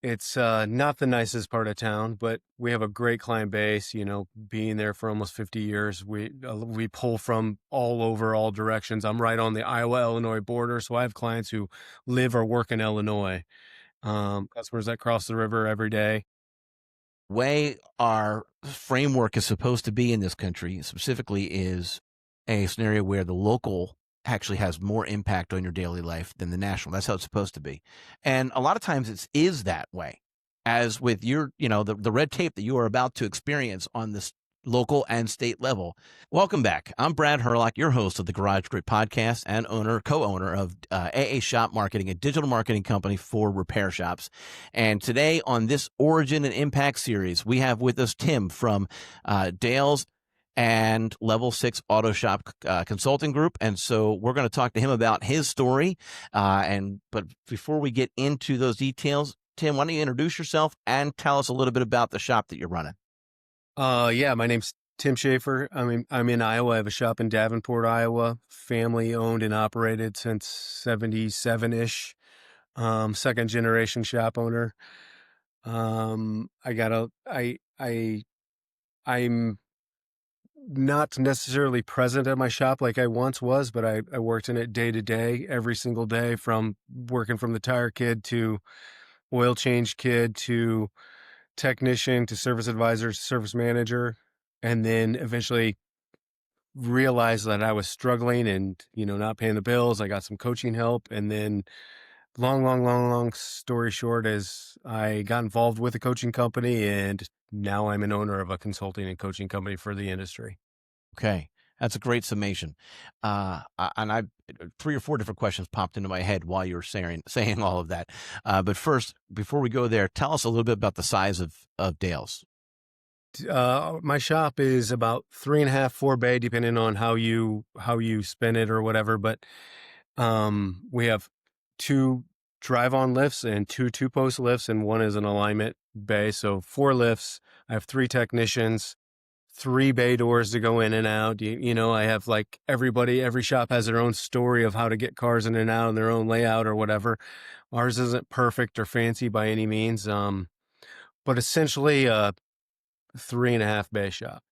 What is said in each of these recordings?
It's not the nicest part of town, but we have a great client base. Being there for almost 50 years, we pull from all over, all directions. I'm right on the Iowa-Illinois border, so I have clients who live or work in Illinois. Customers that cross the river every day. Way our framework is supposed to be in this country specifically is a scenario where the local actually has more impact on your daily life than the national. That's how it's supposed to be. And a lot of times it is that way. As with your, the red tape that you are about to experience on this local and state level. Welcome back. I'm Brad Herlock, your host of the Garage Grit podcast and co-owner of AA Shop Marketing, a digital marketing company for repair shops. And today on this Origin and Impact series, we have with us Tim from Dale's and Level 6 Auto Shop Consulting Group. And so we're going to talk to him about his story. But before we get into those details, Tim, why don't you introduce yourself and tell us a little bit about the shop that you're running? Yeah, my name's Tim Shaffer. I'm in Iowa. I have a shop in Davenport, Iowa, family owned and operated since 77-ish. Second generation shop owner. I'm not necessarily present at my shop like I once was, but I worked in it day to day, every single day, from working from the tire kid to oil change kid to technician to service advisor, service manager, and then eventually realized that I was struggling and, not paying the bills. I got some coaching help. And then long story short is I got involved with a coaching company, and now I'm an owner of a consulting and coaching company for the industry. Okay. That's a great summation. And I 3 or 4 different questions popped into my head while you were saying all of that. But first, before we go there, tell us a little bit about the size of Dale's. My shop is about 3.5, 4 bay, depending on how you spin it or whatever. But we have 2 drive-on lifts and 2 two-post lifts, and 1 is an alignment bay. So 4 lifts. I have 3 technicians, 3 bay doors to go in and out. I have every shop has their own story of how to get cars in and out and their own layout or whatever. Ours isn't perfect or fancy by any means. But essentially 3.5 bay shop.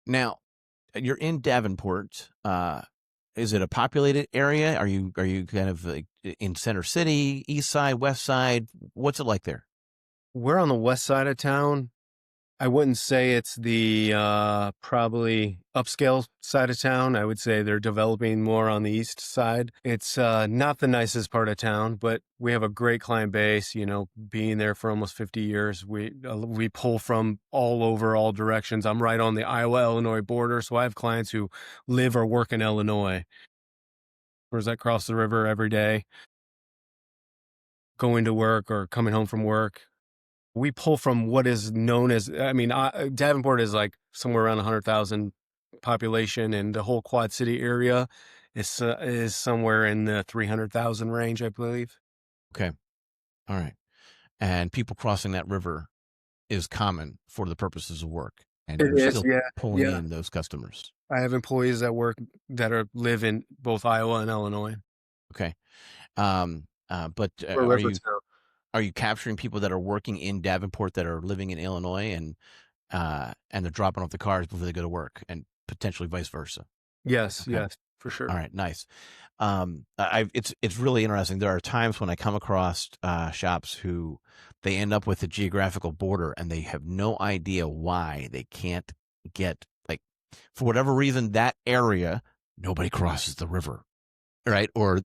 Now, you're in Davenport. Is it a populated area? Are you kind of like in Center City, East Side, West Side? What's it like there? We're on the west side of town. I wouldn't say it's the probably upscale side of town. I would say they're developing more on the east side. It's not the nicest part of town, but we have a great client base. Being there for almost 50 years, we pull from all over, all directions. I'm right on the Iowa-Illinois border, so I have clients who live or work in Illinois. Whereas that cross the river every day, going to work or coming home from work. We pull from what is known as, Davenport is like somewhere around 100,000 population, and the whole Quad City area is somewhere in the 300,000 range, I believe. Okay. All right. And people crossing that river is common for the purposes of work. And It you're is, still yeah. pulling Yeah. in those customers. I have employees that live in both Iowa and Illinois. Okay. But We're river town. are you capturing people that are working in Davenport that are living in Illinois and they're dropping off the cars before they go to work, and potentially vice versa? Yes, Okay. yes, for sure. All right, nice. It's really interesting. There are times when I come across shops who they end up with a geographical border and they have no idea why they can't get, like, for whatever reason, that area, nobody crosses the river, right? Or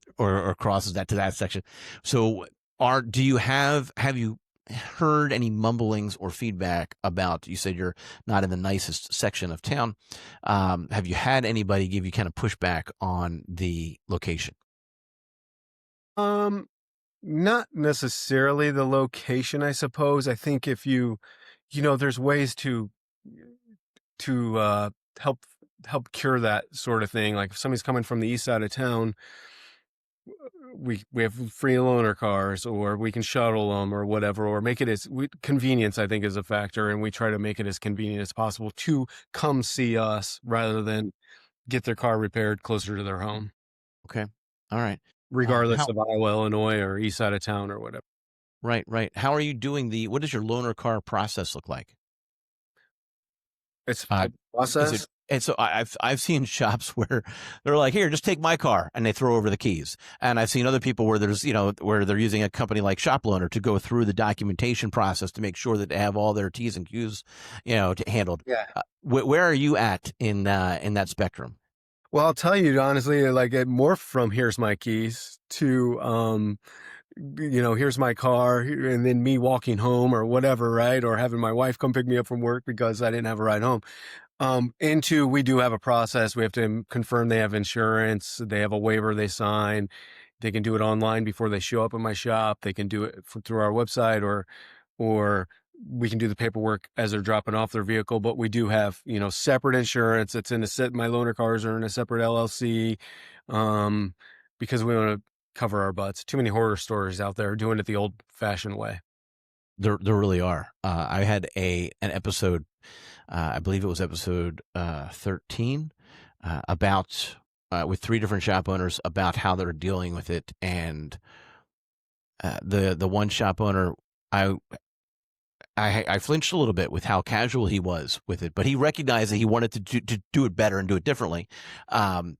crosses that to that section. So have you heard any mumblings or feedback about, you said you're not in the nicest section of town. Have you had anybody give you kind of pushback on the location? Not necessarily the location, I suppose. I think if there's ways to help cure that sort of thing. Like if somebody's coming from the east side of town, we have free loaner cars, or we can shuttle them or whatever, or make it convenience, I think, is a factor. And we try to make it as convenient as possible to come see us rather than get their car repaired closer to their home, Okay. All right. regardless How of Iowa, Illinois, or east side of town or whatever. Right, right. How are you doing what does your loaner car process look like? It's Uh, a is it process. and so I've seen shops where they're like, "Here, just take my car," and they throw over the keys. And I've seen other people where where they're using a company like Shop Loaner to go through the documentation process to make sure that they have all their T's and Q's, handled. Yeah. Where are you at in that spectrum? Well, I'll tell you honestly, like it morphed from here's my keys to here's my car, and then me walking home or whatever, right? Or having my wife come pick me up from work because I didn't have a ride home. Into we do have a process. We have to confirm they have insurance. They have a waiver they sign. They can do it online before they show up at my shop. They can do it through our website, or we can do the paperwork as they're dropping off their vehicle. But we do have, separate insurance. It's in a set. My loaner cars are in a separate LLC, um, because we want to cover our butts. Too many horror stories out there doing it the old fashioned way. There really are. I had an episode, I believe it was episode 13, about with three different shop owners about how they're dealing with it, and the one shop owner, I, I flinched a little bit with how casual he was with it, but he recognized that he wanted to do it better and do it differently. And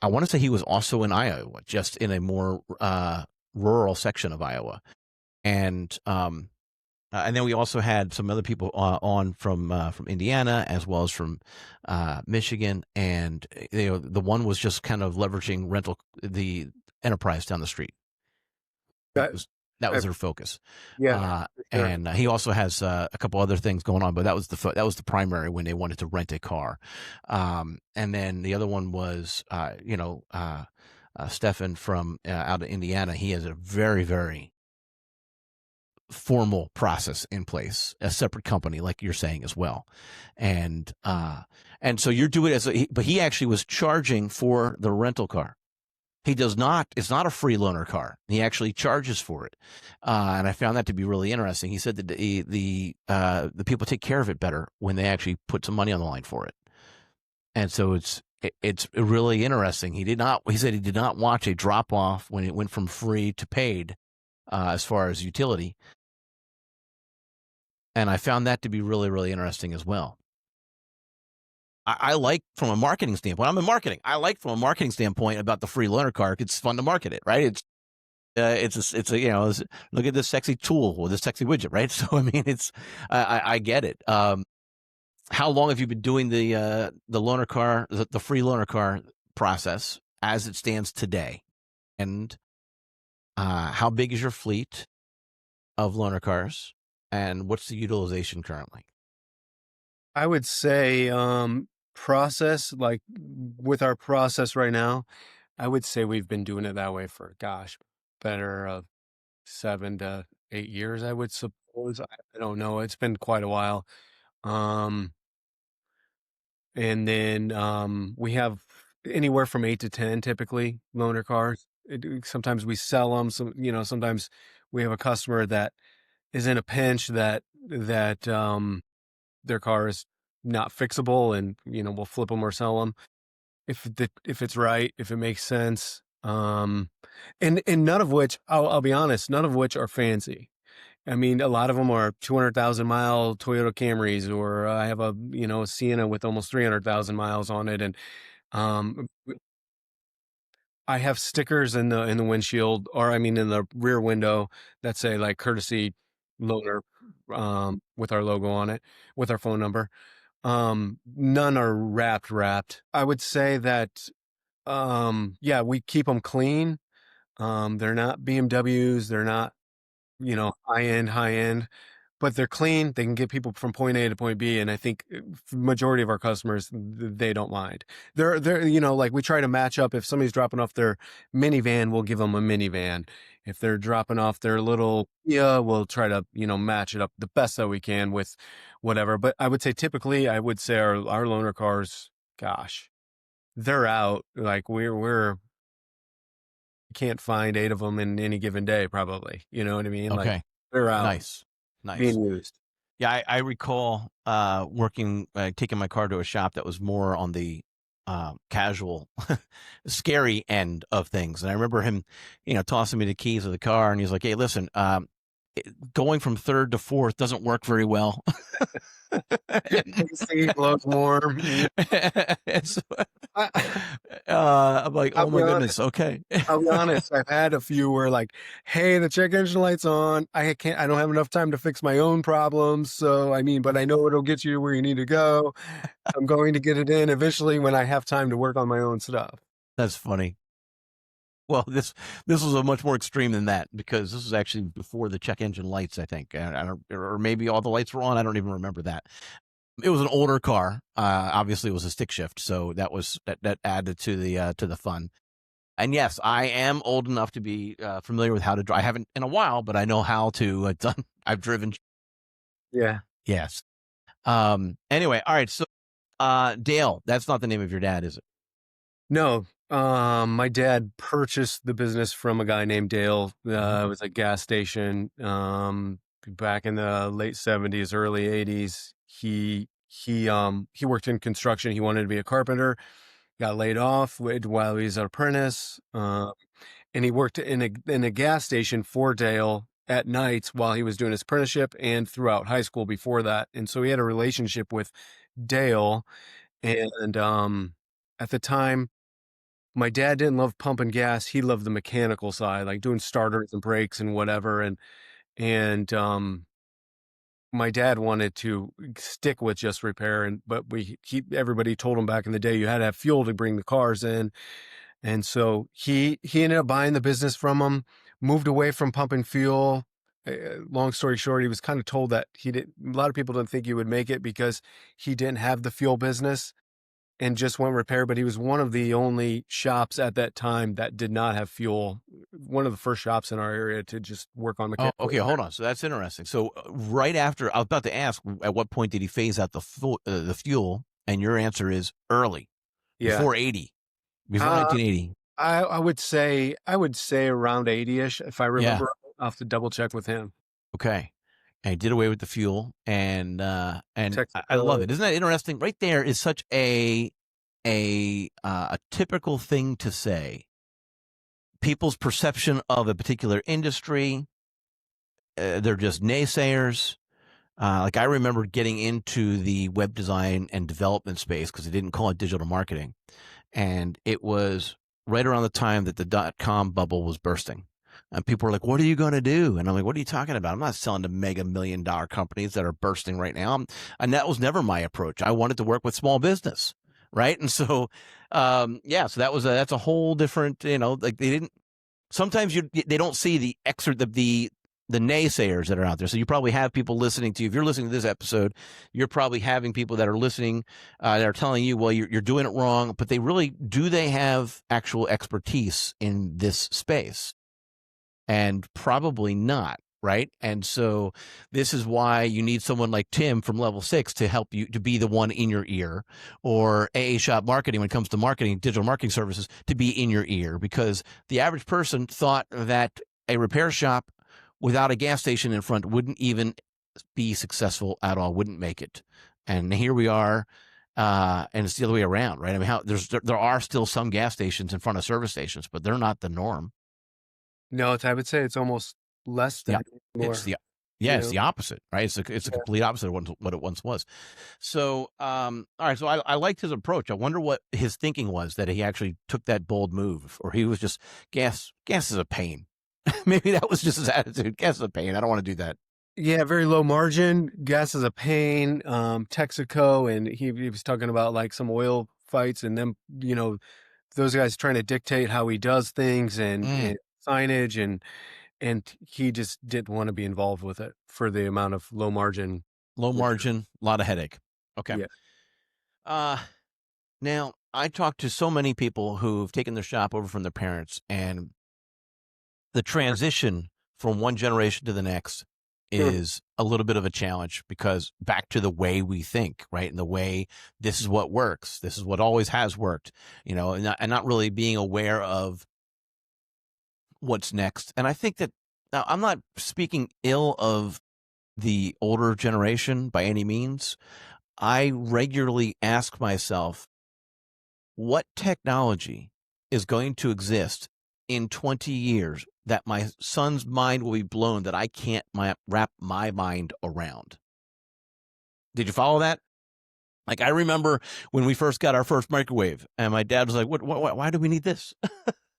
I want to say he was also in Iowa, just in a more rural section of Iowa, and then we also had some other people on from Indiana as well as from Michigan, and the one was just kind of leveraging the enterprise down the street. That That, was that I, was their focus, yeah, for sure. and he also has a couple other things going on, but that was the primary when they wanted to rent a car, and then the other one was Stefan from out of Indiana. He has a very very formal process in place, a separate company, like you're saying as well, and and so you're doing it but he actually was charging for the rental car. He does not. It's not a free loaner car. He actually charges for it, and I found that to be really interesting. He said that the people take care of it better when they actually put some money on the line for it, and so it's really interesting. He did not. He said he did not watch a drop off when it went from free to paid, as far as utility, and I found that to be really, really interesting as well. I like from a marketing standpoint. I'm in marketing. I like from a marketing standpoint about the free loaner car. It's fun to market it, right? Look at this sexy tool or this sexy widget, right? So I mean, I get it. How long have you been doing the loaner car, the free loaner car process as it stands today? And how big is your fleet of loaner cars? And what's the utilization currently? I would say process, like with our process right now, I would say we've been doing it that way for, gosh, better 7 to 8 years, I would suppose. I don't know. It's been quite a while. Um, and then we have anywhere from 8 to 10 typically loaner cars. Sometimes we sell them. Sometimes we have a customer that is in a pinch that their car is not fixable, and we'll flip them or sell them if it's right, if it makes sense. And none of which, I'll be honest, none of which are fancy. I mean, a lot of them are 200,000 mile Toyota Camrys, or I have a Sienna with almost 300,000 miles on it, and um, I have stickers in the windshield, or I mean in the rear window, that say like courtesy loaner, with our logo on it, with our phone number. None are wrapped. I would say that, yeah, we keep them clean. They're not BMWs. They're not, high end, but they're clean. They can get people from point A to point B. And I think majority of our customers, they don't mind. They're, like we try to match up. If somebody's dropping off their minivan, we'll give them a minivan. If they're dropping off their little, yeah, we'll try to, match it up the best that we can with whatever. But I would say typically, I would say our loaner cars, gosh, they're out. Like we're can't find 8 of them in any given day, probably. You know what I mean? Like Okay, they're out nice, nice. being used. Yeah, I recall working, taking my car to a shop that was more on the casual, scary end of things. And I remember him, tossing me the keys of the car, and he's like, "Hey, listen, going from third to fourth doesn't work very well." AC blows warm. So, I, I'm like, I'll "Oh be my honest. goodness, okay." I'll be honest. I've had a few where like, hey, the check engine light's on. I don't have enough time to fix my own problems. So, I mean, but I know it'll get you where you need to go. I'm going to get it in eventually when I have time to work on my own stuff. That's funny. Well, this was a much more extreme than that, because this was actually before the check engine lights, I think. I don't, or maybe all the lights were on. I don't even remember that. It was an older car. Obviously, it was a stick shift, so that added to the fun. And yes, I am old enough to be familiar with how to drive. I haven't in a while, but I know how to. I've driven. Yeah. Yes. Anyway, all right. So, Dale, that's not the name of your dad, is it? No, my dad purchased the business from a guy named Dale. It was a gas station. Back in the late 70s, early 80s. He worked in construction. He wanted to be a carpenter. Got laid off while he was an apprentice. And he worked in a gas station for Dale at nights while he was doing his apprenticeship and throughout high school before that. And so he had a relationship with Dale. And at the time, my dad didn't love pumping gas. He loved the mechanical side, like doing starters and brakes and whatever. And my dad wanted to stick with just repair. But everybody told him back in the day you had to have fuel to bring the cars in. And so he ended up buying the business from him, moved away from pumping fuel. Long story short, he was kind of told that a lot of people didn't think he would make it because he didn't have the fuel business and just went repair. But he was one of the only shops at that time that did not have fuel. One of the first shops in our area to just work on Oh, mechanical okay. repair. Hold on. So that's interesting. So right after, I was about to ask, at what point did he phase out the fuel? And your answer is early, Yeah. before 80, before Uh, 1980. I would say around 80-ish, if I Yeah. remember. I'll have to double check with him. Okay. And he did away with the fuel, and I love Texaco. it. Isn't that interesting? Right there is such a typical thing to say. People's perception of a particular industry, they're just naysayers. Like I remember getting into the web design and development space because they didn't call it digital marketing. And it was right around the time that the .com bubble was bursting. And people were like, "What are you going to do?" And I'm like, "What are you talking about? I'm not selling to mega $1 million companies that are bursting right now." And that was never my approach. I wanted to work with small business, right? And so, yeah, so that's a whole different, like they didn't. Sometimes they don't see the excerpt of the naysayers that are out there. So you probably have people listening to you. If you're listening to this episode, you're probably having people that are listening that are telling you, well, you're doing it wrong. But do they have actual expertise in this space? And probably not, right? And so this is why you need someone like Tim from Level 6 to help you, to be the one in your ear, or AA Shop Marketing when it comes to marketing, digital marketing services, to be in your ear, because the average person thought that a repair shop without a gas station in front wouldn't even be successful at all, wouldn't make it. And here we are, and it's the other way around, right? I mean, there are still some gas stations in front of service stations, but they're not the norm. No, I would say it's almost less Yeah, than it's more, the you it's know? the opposite, right? It's a Yeah. complete opposite of what it once was. So, all right. So I liked his approach. I wonder what his thinking was, that he actually took that bold move, or he was just gas is a pain. Maybe that was just his attitude. Gas is a pain. I don't want to do that. Yeah, very low margin. Gas is a pain. Texaco, and he was talking about like some oil fights and them, those guys trying to dictate how he does things Mm, and signage and he just didn't want to be involved with it for the amount of low margin. low Repair. margin, a lot of headache. Okay. Yeah. Uh, Now I talked to so many people who've taken their shop over from their parents, and the transition from one generation to the next is a little bit of a challenge, because back to the way we think, right? And the way this is what works. This is what always has worked, and not really being aware of what's next. And I think that, now I'm not speaking ill of the older generation by any means. I regularly ask myself, what technology is going to exist in 20 years that my son's mind will be blown that I can't wrap my mind around? Did you follow that? Like, I remember when we first got our first microwave, and my dad was like, "What? Why do we need this?"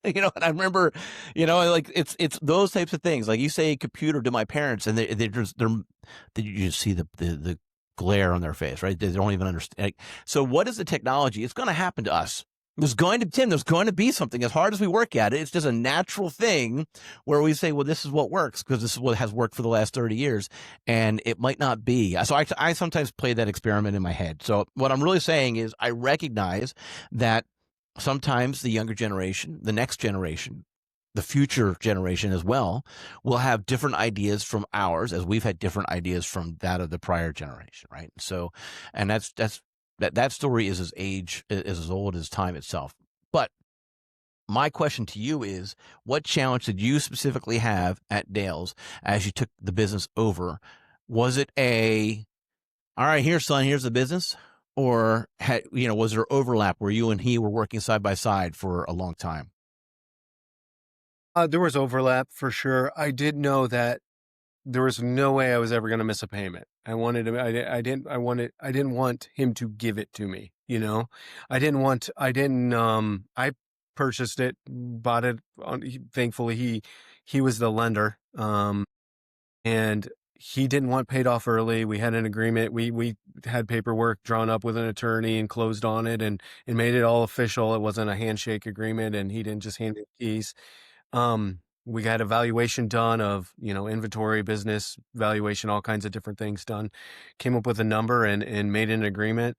And I remember, like it's those types of things. Like, you say computer to my parents, and you just see the glare on their face, right? They don't even understand. Like, so what is the technology? It's going to happen to us. There's going to be something. As hard as we work at it, it's just a natural thing where we say, well, this is what works because this is what has worked for the last 30 years. And it might not be. So I sometimes play that experiment in my head. So what I'm really saying is I recognize that sometimes the younger generation, the next generation, the future generation as well, will have different ideas from ours, as we've had different ideas from that of the prior generation, right? So, and that story is as old as time itself. But my question to you is, what challenge did you specifically have at Dale's as you took the business over? Was it all right, here, son, here's the business? Or was there overlap where you and he were working side by side for a long time? There was overlap for sure. I did know that there was no way I was ever going to miss a payment. I wanted him. I didn't want him to give it to me. I purchased it, bought it. Thankfully, he was the lender. And he didn't want paid off early. We had an agreement. We had paperwork drawn up with an attorney and closed on it and made it all official. It wasn't a handshake agreement, and he didn't just hand me the keys. We got a valuation done of, inventory, business valuation, all kinds of different things done. Came up with a number and made an agreement.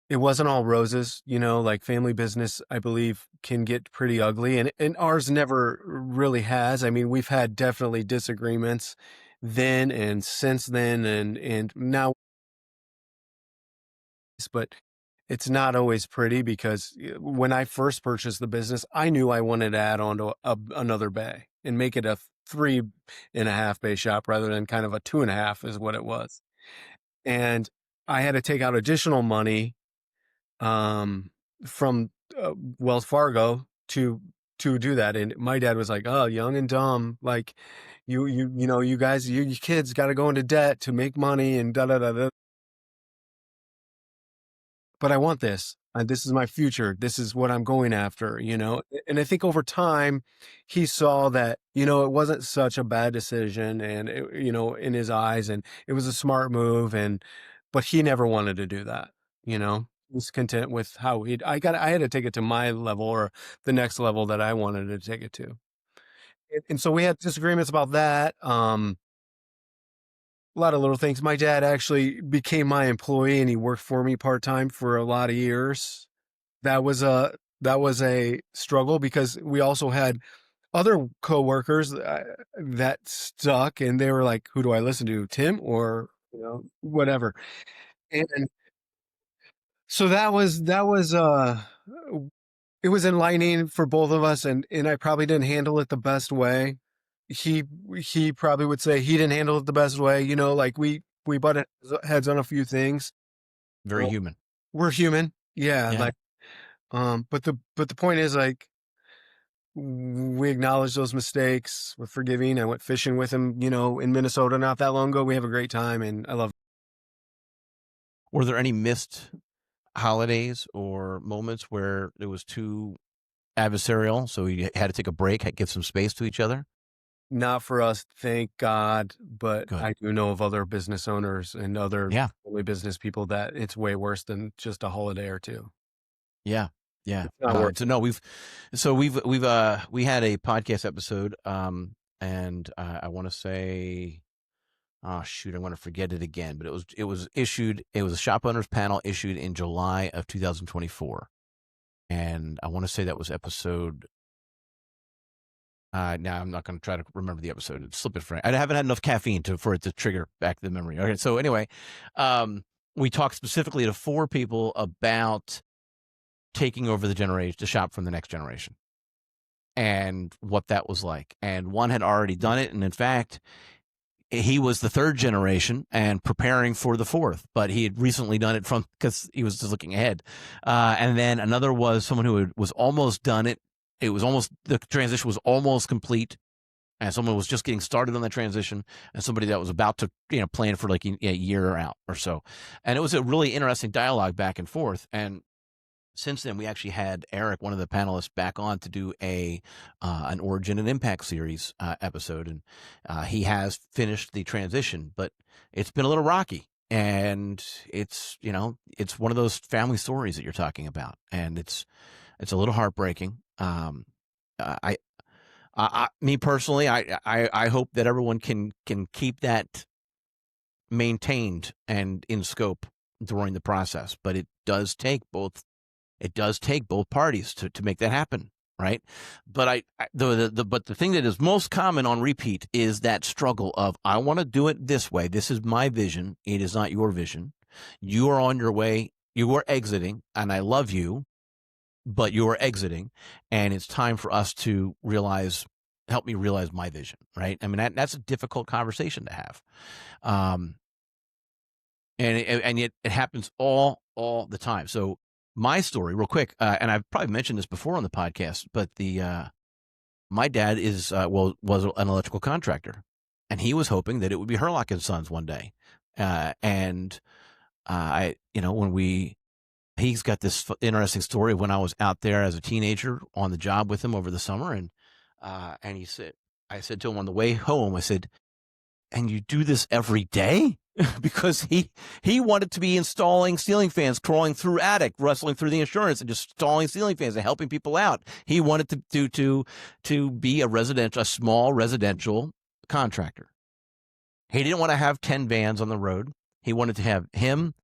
It wasn't all roses, like family business, I believe, can get pretty ugly, and ours never really has. I mean, we've had definitely disagreements then and since then and now, but it's not always pretty because when I first purchased the business, I knew I wanted to add on to another bay and make it a 3.5 bay shop rather than kind of a 2.5 is what it was. And I had to take out additional money from Wells Fargo to do that. And my dad was like, "Oh, young and dumb. Like you guys, you kids got to go into debt to make money and da da da da." But I want this. This is my future. This is what I'm going after, And I think over time, he saw that, it wasn't such a bad decision and, in his eyes, and it was a smart move. But he never wanted to do that, He was content with how I had to take it to my level or the next level that I wanted to take it to. And so we had disagreements about that. A lot of little things. My dad actually became my employee and he worked for me part-time for a lot of years. That was a struggle because we also had other coworkers that stuck and they were like, who do I listen to? Tim or, whatever. And so it was enlightening for both of us and I probably didn't handle it the best way. He he probably would say he didn't handle it the best way, like we butted heads on a few things. Very Well, human. we're human. Yeah, Yeah. like but the point is, like, we acknowledge those mistakes. We're forgiving. I went fishing with him, in Minnesota not that long ago. We have a great time and I love Were there any missed holidays or moments where it was too adversarial, so you had to take a break, give some space to each other? not for us, thank God, but Good. I do know of other business owners and other Yeah. family business people that it's way worse than just a holiday or two. Yeah. Yeah. It's not worth So no, we had a podcast episode, and I want to say, oh shoot, I want to forget it again, but it was issued. It was a shop owners panel issued in July of 2024, and I want to say that was episode. Now I'm not going to try to remember the episode. It's slipping from. I haven't had enough caffeine for it to trigger back the memory. Okay, so anyway, we talked specifically to 4 people about taking over the shop from the next generation, and what that was like. And one had already done it, and in fact, he was the third generation and preparing for the fourth, but he had recently done it because he was just looking ahead. And then another was someone who was almost done it. The transition was almost complete, and someone was just getting started on the transition, and somebody that was about to, plan for like a year out or so. And it was a really interesting dialogue back and forth. And since then, we actually had Eric, one of the panelists, back on to do an Origin and Impact series episode, and he has finished the transition, but it's been a little rocky, and it's one of those family stories that you're talking about, and it's a little heartbreaking. Me personally, I hope that everyone can keep that maintained and in scope during the process, but it does take both parties to make that happen, right? But but the thing that is most common on repeat is that struggle of, I want to do it this way. This is my vision. It is not your vision. You are on your way. You are exiting, and I love you, but you are exiting, and it's time for us to help me realize my vision, right? I mean, that's a difficult conversation to have. And yet it happens all the time. So my story, real quick, and I've probably mentioned this before on the podcast, but my dad was an electrical contractor, and he was hoping that it would be Herlock and Sons one day. He's got this interesting story of when I was out there as a teenager on the job with him over the summer, and I said to him on the way home, I said, "And you do this every day?" Because he wanted to be installing ceiling fans, crawling through attic, rustling through the insurance, and just installing ceiling fans and helping people out. He wanted to be a small residential contractor. He didn't want to have 10 vans on the road. He wanted to have him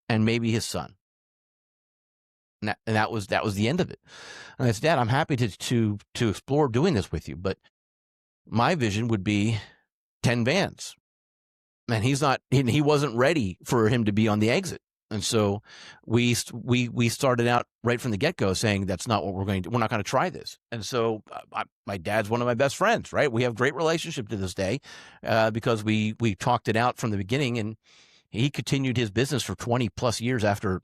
and maybe his son. And that was the end of it. And I said, "Dad, I'm happy to explore doing this with you, but my vision would be 10 vans." And he wasn't ready for him to be on the exit. And so we started out right from the get-go saying, that's not what we're not going to try this. And so my dad's one of my best friends, right? We have great relationship to this day because we talked it out from the beginning, and he continued his business for 20 plus years after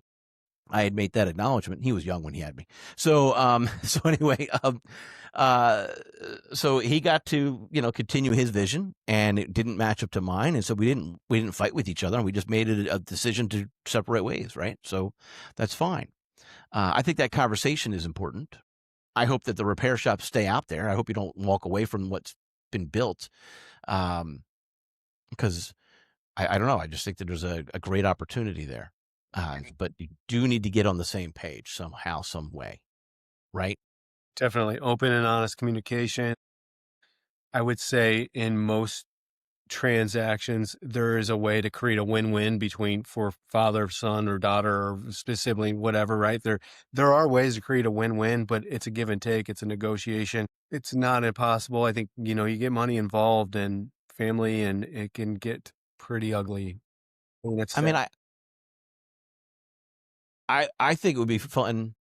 I had made that acknowledgement. He was young when he had me. So anyway, so he got to, continue his vision, and it didn't match up to mine. And so we didn't fight with each other, and we just made it a decision to separate ways. Right. So that's fine. I think that conversation is important. I hope that the repair shops stay out there. I hope you don't walk away from what's been built. Because I don't know. I just think that there's a great opportunity there. But you do need to get on the same page somehow, some way, right? Definitely open and honest communication. I would say in most transactions, there is a way to create a win-win for father, son, or daughter, or sibling, whatever, right? There are ways to create a win-win, but it's a give and take. It's a negotiation. It's not impossible. I think, you get money involved and family, and it can get pretty ugly. I think it would be fun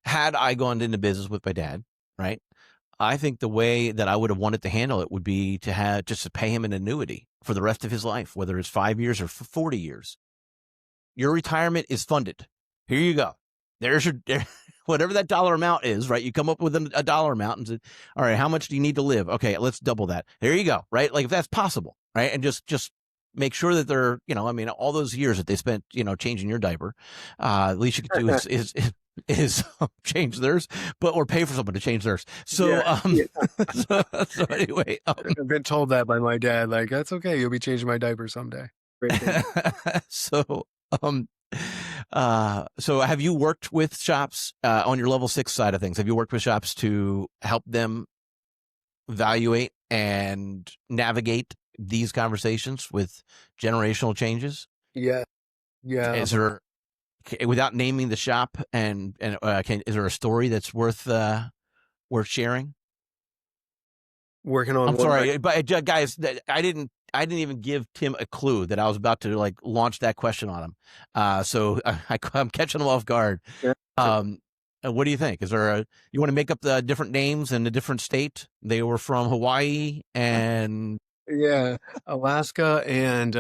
had I gone into business with my dad, right? I think the way that I would have wanted to handle it would be to pay him an annuity for the rest of his life, whether it's 5 years or 40 years. Your retirement is funded. Here you go. There's whatever that dollar amount is, right? You come up with a dollar amount and say, all right, how much do you need to live? Okay, let's double that. There you go, right? Like, if that's possible, right? And just make sure that they're, all those years that they spent, changing your diaper, at least you could do is change theirs, or pay for someone to change theirs. So, so anyway, I've been told that by my dad, like, that's okay. You'll be changing my diaper someday. So have you worked with shops on your level 6 side of things? Have you worked with shops to help them evaluate and navigate these conversations with generational changes? Yeah. Is there, without naming the shop, is there a story that's worth sharing? Working on. I'm sorry, but guys, I didn't even give Tim a clue that I was about to launch that question on him. So I'm catching him off guard. Yeah. What do you think? Is there you want to make up the different names in a different state? They were from Hawaii, and Yeah, Alaska, and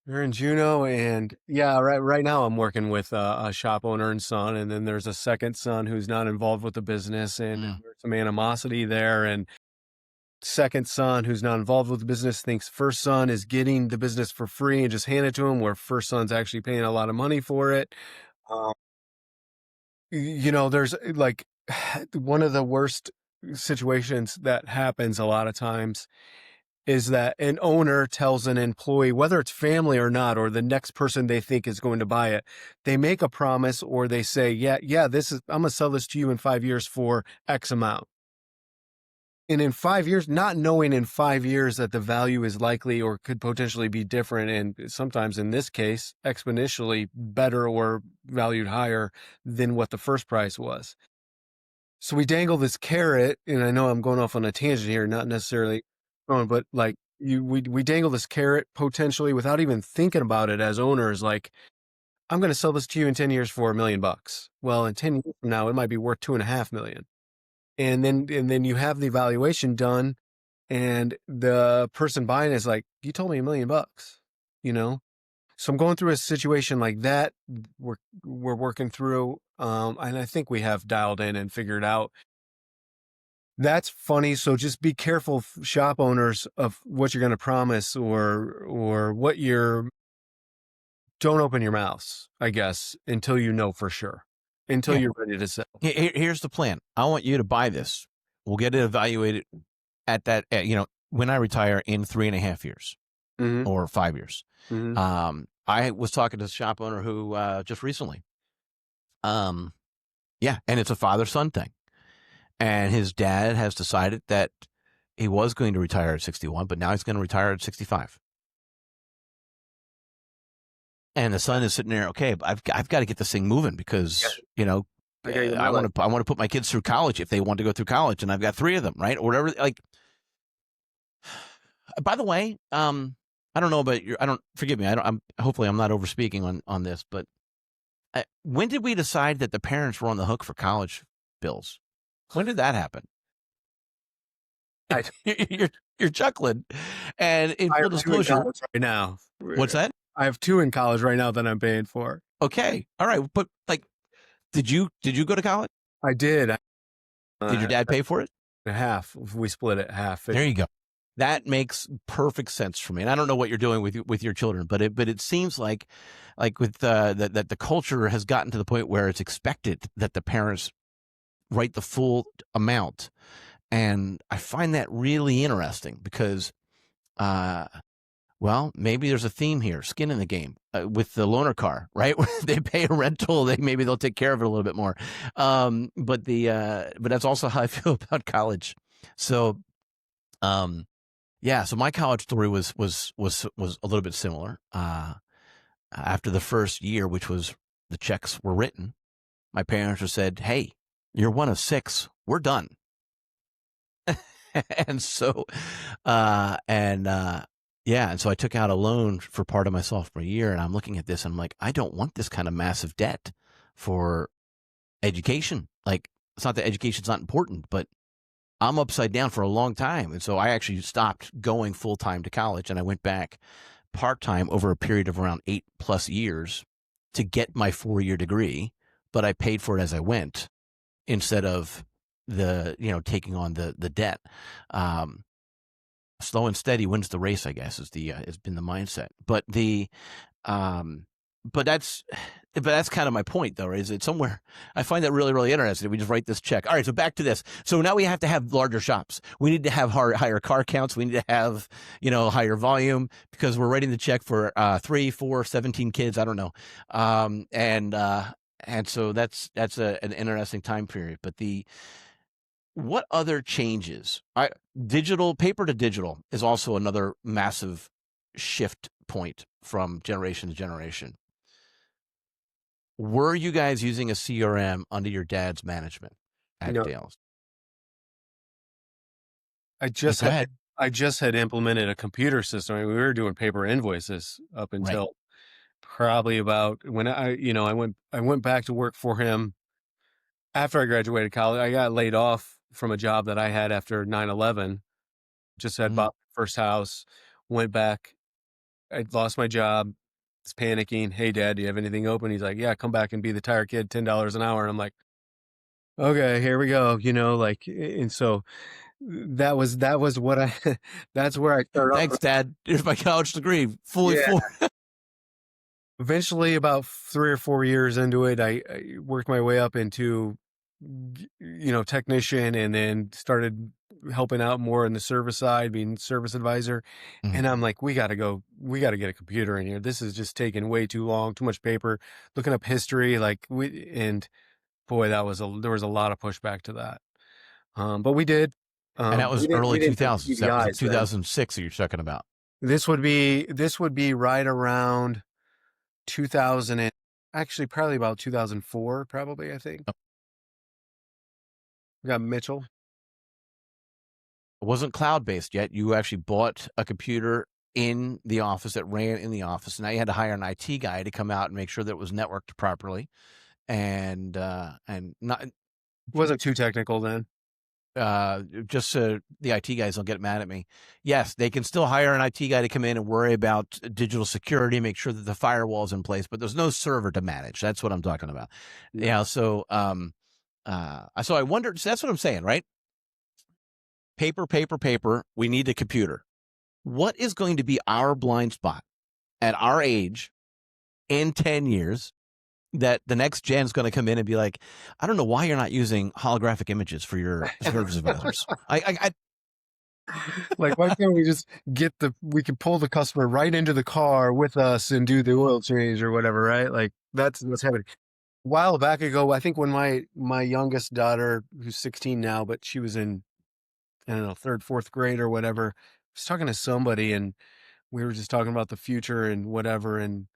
we're in Juneau, and yeah, right now I'm working with a shop owner and son, and then there's a second son who's not involved with the business, and Mm. there's some animosity there. And second son who's not involved with the business thinks first son is getting the business for free and just hand it to him, where first son's actually paying a lot of money for it. Um, there's like one of the worst situations that happens a lot of times is that an owner tells an employee, whether it's family or not, or the next person they think is going to buy it, they make a promise or they say, yeah, I'm going to sell this to you in 5 years for X amount. And in 5 years, not knowing in 5 years that the value is likely or could potentially be different, and sometimes in this case, exponentially better or valued higher than what the first price was. So we dangle this carrot, and I know I'm going off on a tangent here, not necessarily going, but like we dangle this carrot potentially without even thinking about it as owners. Like, I'm going to sell this to you in 10 years for $1 million. Well, in 10 years from now, it might be worth 2.5 million. And then you have the evaluation done, and the person buying is like, you told me $1 million, you know? So I'm going through a situation like that. We're working through, and I think we have dialed in and figured out. That's funny. So just be careful, shop owners, of what you're going to promise, or what you're. Don't open your mouths, I guess, until you know for sure, until Yeah. you're ready to sell. Here's the plan. I want you to buy this. We'll get it evaluated at that, when I retire in 3.5 years Mm-hmm. or 5 years. Mm-hmm. I was talking to a shop owner who just recently, yeah, and it's a father-son thing. And his dad has decided that he was going to retire at 61, but now he's going to retire at 65. And the son is sitting there, okay, but I've got to get this thing moving because, I gotta get my I life. want to put my kids through college if they want to go through college, and I've got 3 of them, right? Or whatever. Like, by the way, I don't know about I don't, forgive me. Hopefully I'm not overspeaking on this, but when did we decide that the parents were on the hook for college bills? When did that happen? I, You're chuckling. And in I full have two in disclosure, college right now. what's that? I have two in college right now that I'm paying for. Okay. All right. But like, did you go to college? I did. Did your dad pay for it? Half. We split it half. There you go. That makes perfect sense for me. And I don't know what you're doing with your children, but it seems like with that the culture has gotten to the point where it's expected that the parents write the full amount. And I find that really interesting because well, maybe there's a theme here, skin in the game with the loaner car, right? They pay a rental, maybe they'll take care of it a little bit more. But that's also how I feel about college. So, yeah. So my college story was a little bit similar. After the first year, which was the checks were written, my parents just said, "Hey, you're one of 6. We're done." And so, yeah, and so I took out a loan for part of my sophomore year, and I'm looking at this, and I'm like, I don't want this kind of massive debt for education. Like, it's not that education's not important, but I'm upside down for a long time, and so I actually stopped going full time to college, and I went back part time over a period of around 8+ years to get my 4-year degree, but I paid for it as I went instead of taking on the debt. Slow and steady wins the race, I guess, has been the mindset. But but that's kind of my point, though. Is it somewhere? I find that really, really interesting. We just write this check. All right, so back to this. So now we have to have larger shops. We need to have higher car counts. We need to have higher volume because we're writing the check for 3, 4, 17 kids. I don't know, and so that's an interesting time period. But what other changes? Digital, paper to digital is also another massive shift point from generation to generation. Were you guys using a CRM under your dad's management at No, Dales? I Yeah, just go had ahead. I just had implemented a computer system. I mean, we were doing paper invoices up Right. until probably about when I went back to work for him after I graduated college. I got laid off from a job that I had after 9/11, Just had Mhm. bought my first house, went back. I lost my job. Was panicking. Hey, Dad, do you have anything open? He's like, yeah, come back and be the tire kid, $10 an hour. And I'm like, okay, here we go. Like, and so that was what I. That's where I started off. Thanks, Dad. Here's my college degree, fully Yeah. full. Eventually, about 3 or 4 years into it, I worked my way up into, technician, and then started helping out more on the service side, being service advisor. Mhm. And I'm like, we got to get a computer in here. This is just taking way too long, too much paper, looking up history. And boy, there was a lot of pushback to that. But we did. And that was We early didn't have 2000s. That was PDIs then. 2006 that you're talking about. This would be right around 2000 and actually probably about 2004, probably, I think. We got Mitchell. It wasn't cloud-based yet. You actually bought a computer in the office that ran in the office. Now you had to hire an IT guy to come out and make sure that it was networked properly, and not Wasn't too technical then. just so the IT guys don't get mad at me. Yes, they can still hire an IT guy to come in and worry about digital security, make sure that the firewall's in place, but there's no server to manage. That's what I'm talking about. Yeah. Yeah. So so I wondered. So that's what I'm saying, right? Paper, paper, paper. We need a computer. What is going to be our blind spot at our age in 10 years that the next gen's going to come in and be like, I don't know why you're not using holographic images for your service advisors. Like, why can't we just we can pull the customer right into the car with us and do the oil change or whatever, right? Like, that's what's happening. A while back ago, I think when my youngest daughter, who's 16 now, but she was in, I don't know, third, fourth grade or whatever, was talking to somebody, and we were just talking about the future and whatever. And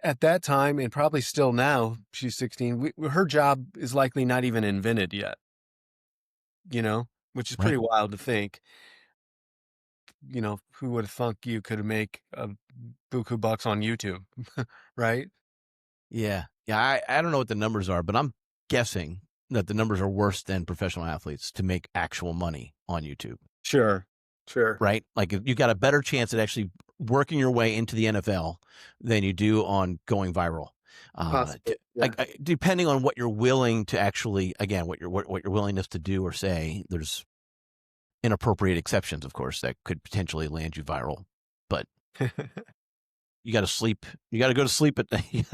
at that time, and probably still now, she's 16, her job is likely not even invented yet, which is pretty Right. wild to think. Who would have thunk you could make a buku bucks on YouTube, right? Yeah. Yeah. I don't know what the numbers are, but I'm guessing that the numbers are worse than professional athletes to make actual money on YouTube. Sure, sure. Right? Like you got a better chance at actually working your way into the NFL than you do on going viral. Possibly, yeah. Depending on what you're willing to actually, again, what your willingness to do or say, there's inappropriate exceptions, of course, that could potentially land you viral. But you got to sleep. You got to go to sleep at night.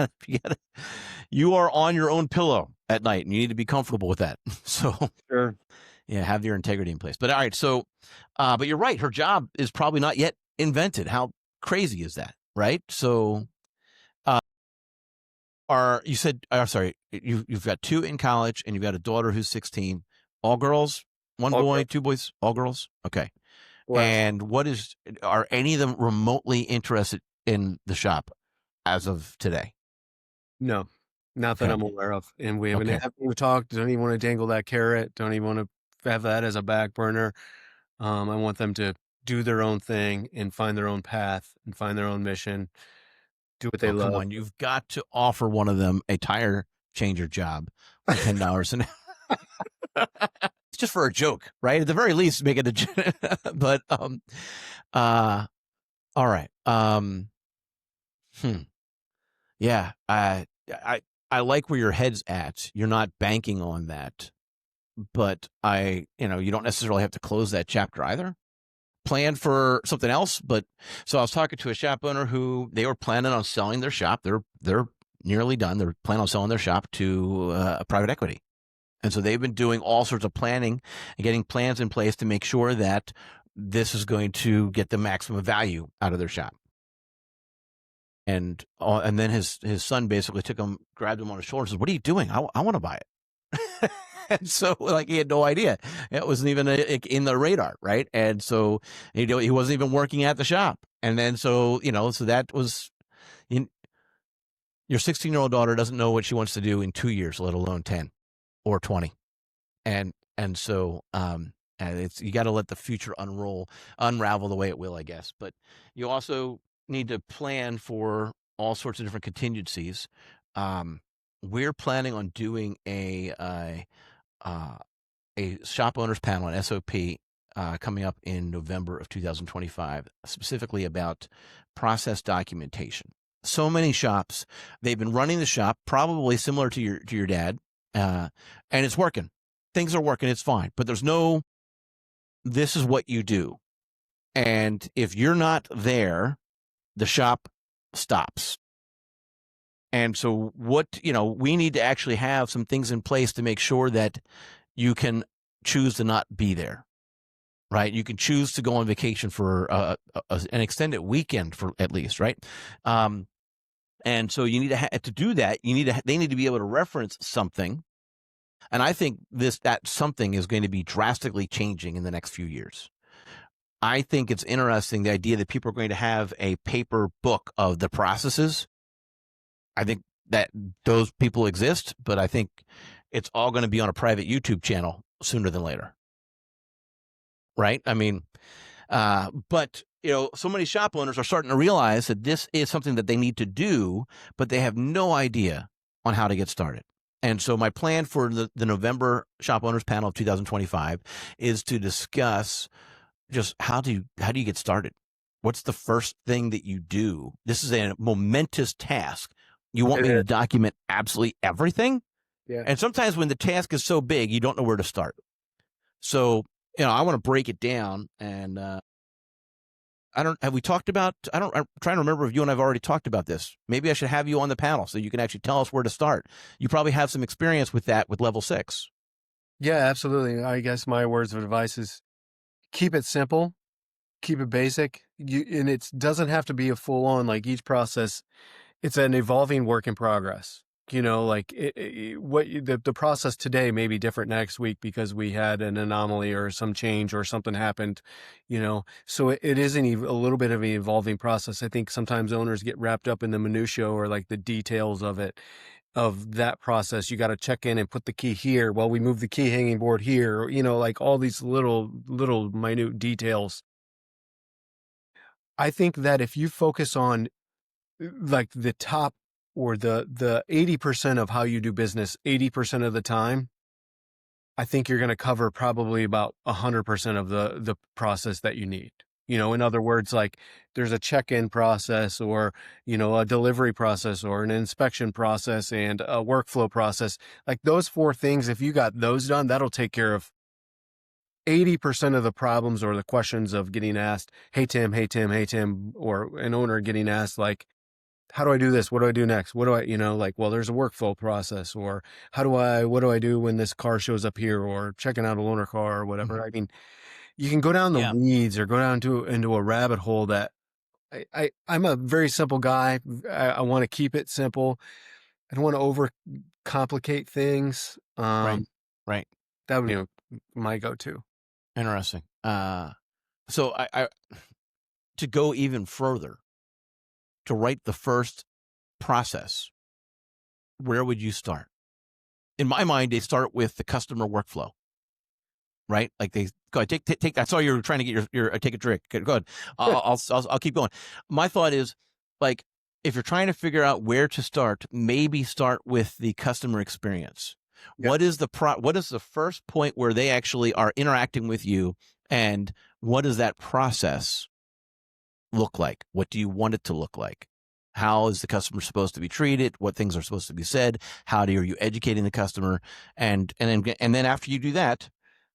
You are on your own pillow at night, and you need to be comfortable with that. So, Sure. yeah, have your integrity in place. But all right, so, but you're right. Her job is probably not yet invented. How crazy is that, right? So, you said, sorry, you've got two in college, and you've got a daughter who's 16. All girls, one All boy, girls. two boys, all girls. Okay. Well, And are any of them remotely interested in the shop as of today? no, not that Okay. I'm aware of. And we haven't Okay. talked. Don't even want to dangle that carrot. Don't even want to have that as a back burner. I want them to do their own thing and find their own path and find their own mission, do what they Oh, come love. on. You've got to offer one of them a tire changer job for $10 an hour. It's just for a joke, right? At the very least, make it a joke. But, all right. Yeah. I like where your head's at. You're not banking on that, but you don't necessarily have to close that chapter either. Plan for something else. But so I was talking to a shop owner who they were planning on selling their shop. They're nearly done. They're planning on selling their shop to a private equity. And so they've been doing all sorts of planning and getting plans in place to make sure that this is going to get the maximum value out of their shop. And then his son basically grabbed him on his shoulder and said, "What are you doing? I want to buy it." And so he had no idea. It wasn't even in the radar, right? And so he wasn't even working at the shop. And then so that was your 16-year-old daughter doesn't know what she wants to do in 2 years, let alone 10 or 20. And so and you got to let the future unravel the way it will, I guess. But you also need to plan for all sorts of different contingencies. We're planning on doing a shop owners panel, an SOP, coming up in November of 2025, specifically about process documentation. So many shops, they've been running the shop probably similar to your dad, and it's working. Things are working, it's fine. But there's no, this is what you do. And if you're not there, the shop stops. And so we need to actually have some things in place to make sure that you can choose to not be there, right? You can choose to go on vacation for an extended weekend for at least, right? And so you need to do that. They need to be able to reference something. And I think that something is going to be drastically changing in the next few years. I think it's interesting, the idea that people are going to have a paper book of the processes. I think that those people exist, but I think it's all going to be on a private YouTube channel sooner than later. Right? I mean, but so many shop owners are starting to realize that this is something that they need to do, but they have no idea on how to get started. And so my plan for the November Shop Owners Panel of 2025 is to discuss just how do you get started? What's the first thing that you do? This is a momentous task. You want me to document absolutely everything? Yeah. And sometimes when the task is so big, you don't know where to start. So, I want to break it down, and I'm trying to remember if you and I've already talked about this. Maybe I should have you on the panel so you can actually tell us where to start. You probably have some experience with that with level 6. Yeah, absolutely. I guess my words of advice is keep it simple, keep it basic. And it doesn't have to be a full on, like each process. It's an evolving work in progress. Like the process today may be different next week because we had an anomaly or some change or something happened, so it is a little bit of an evolving process. I think sometimes owners get wrapped up in the minutia or like the details of that process. You got to check in and put the key here. Well, we move the key hanging board here, like all these little minute details. I think that if you focus on like the top or the 80% of how you do business 80% of the time, I think you're going to cover probably about 100% of the process that you need. In other words, like there's a check-in process or, a delivery process or an inspection process and a workflow process. Like those 4 things, if you got those done, that'll take care of 80% of the problems or the questions of getting asked, hey, Tim, or an owner getting asked, like, how do I do this? What do I do next? What do I, well, there's a workflow process, or what do I do when this car shows up here, or checking out a loaner car or whatever. Mm-hmm. I mean, you can go down the Yeah. weeds or go down into a rabbit hole that I'm a very simple guy. I want to keep it simple. I don't want to overcomplicate things. Right. That would be my go-to. Interesting. So I to go even further, to write the first process, where would you start? In my mind, they start with the customer workflow, right? Like they go ahead, take. I saw you were trying to get your take a drink. Go ahead. I'll keep going. My thought is, like, if you're trying to figure out where to start, maybe start with the customer experience. Yep. What is the first point where they actually are interacting with you, and what does that process look like? What do you want it to look like? How is the customer supposed to be treated? What things are supposed to be said? Are you educating the customer? And then after you do that,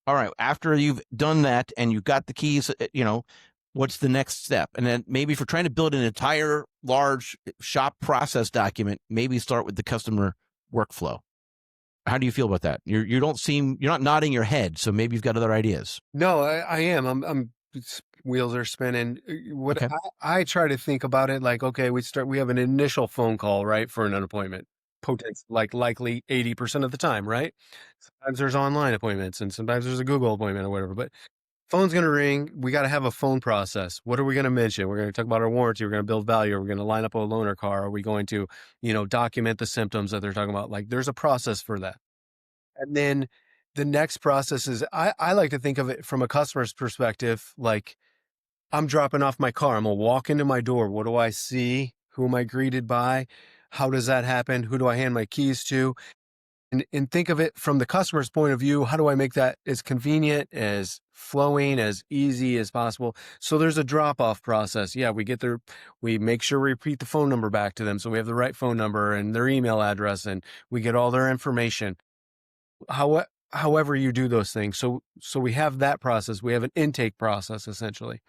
all right, after you've done that and you've got the keys, what's the next step? And then maybe if you're trying to build an entire large shop process document, maybe start with the customer workflow. How do you feel about that? You're not nodding your head, so maybe you've got other ideas. No, I am. I'm wheels are spinning. What Okay. I try to think about it like, okay, we have an initial phone call, right, for an appointment. Like likely 80% of the time, right? Sometimes there's online appointments and sometimes there's a Google appointment or whatever, but phone's going to ring. We got to have a phone process. What are we going to mention? We're going to talk about our warranty. We're going to build value. We're going to line up a loaner car. Are we going to, document the symptoms that they're talking about? Like there's a process for that. And then the next process is I like to think of it from a customer's perspective. Like I'm dropping off my car. I'm going to walk into my door. What do I see? Who am I greeted by? How does that happen? Who do I hand my keys to? and think of it from the customer's point of view. How do I make that as convenient, as flowing, as easy as possible? So there's a drop-off process. Yeah, we make sure we repeat the phone number back to them, so we have the right phone number and their email address, and we get all their information. However you do those things. So we have that process. We have an intake process essentially.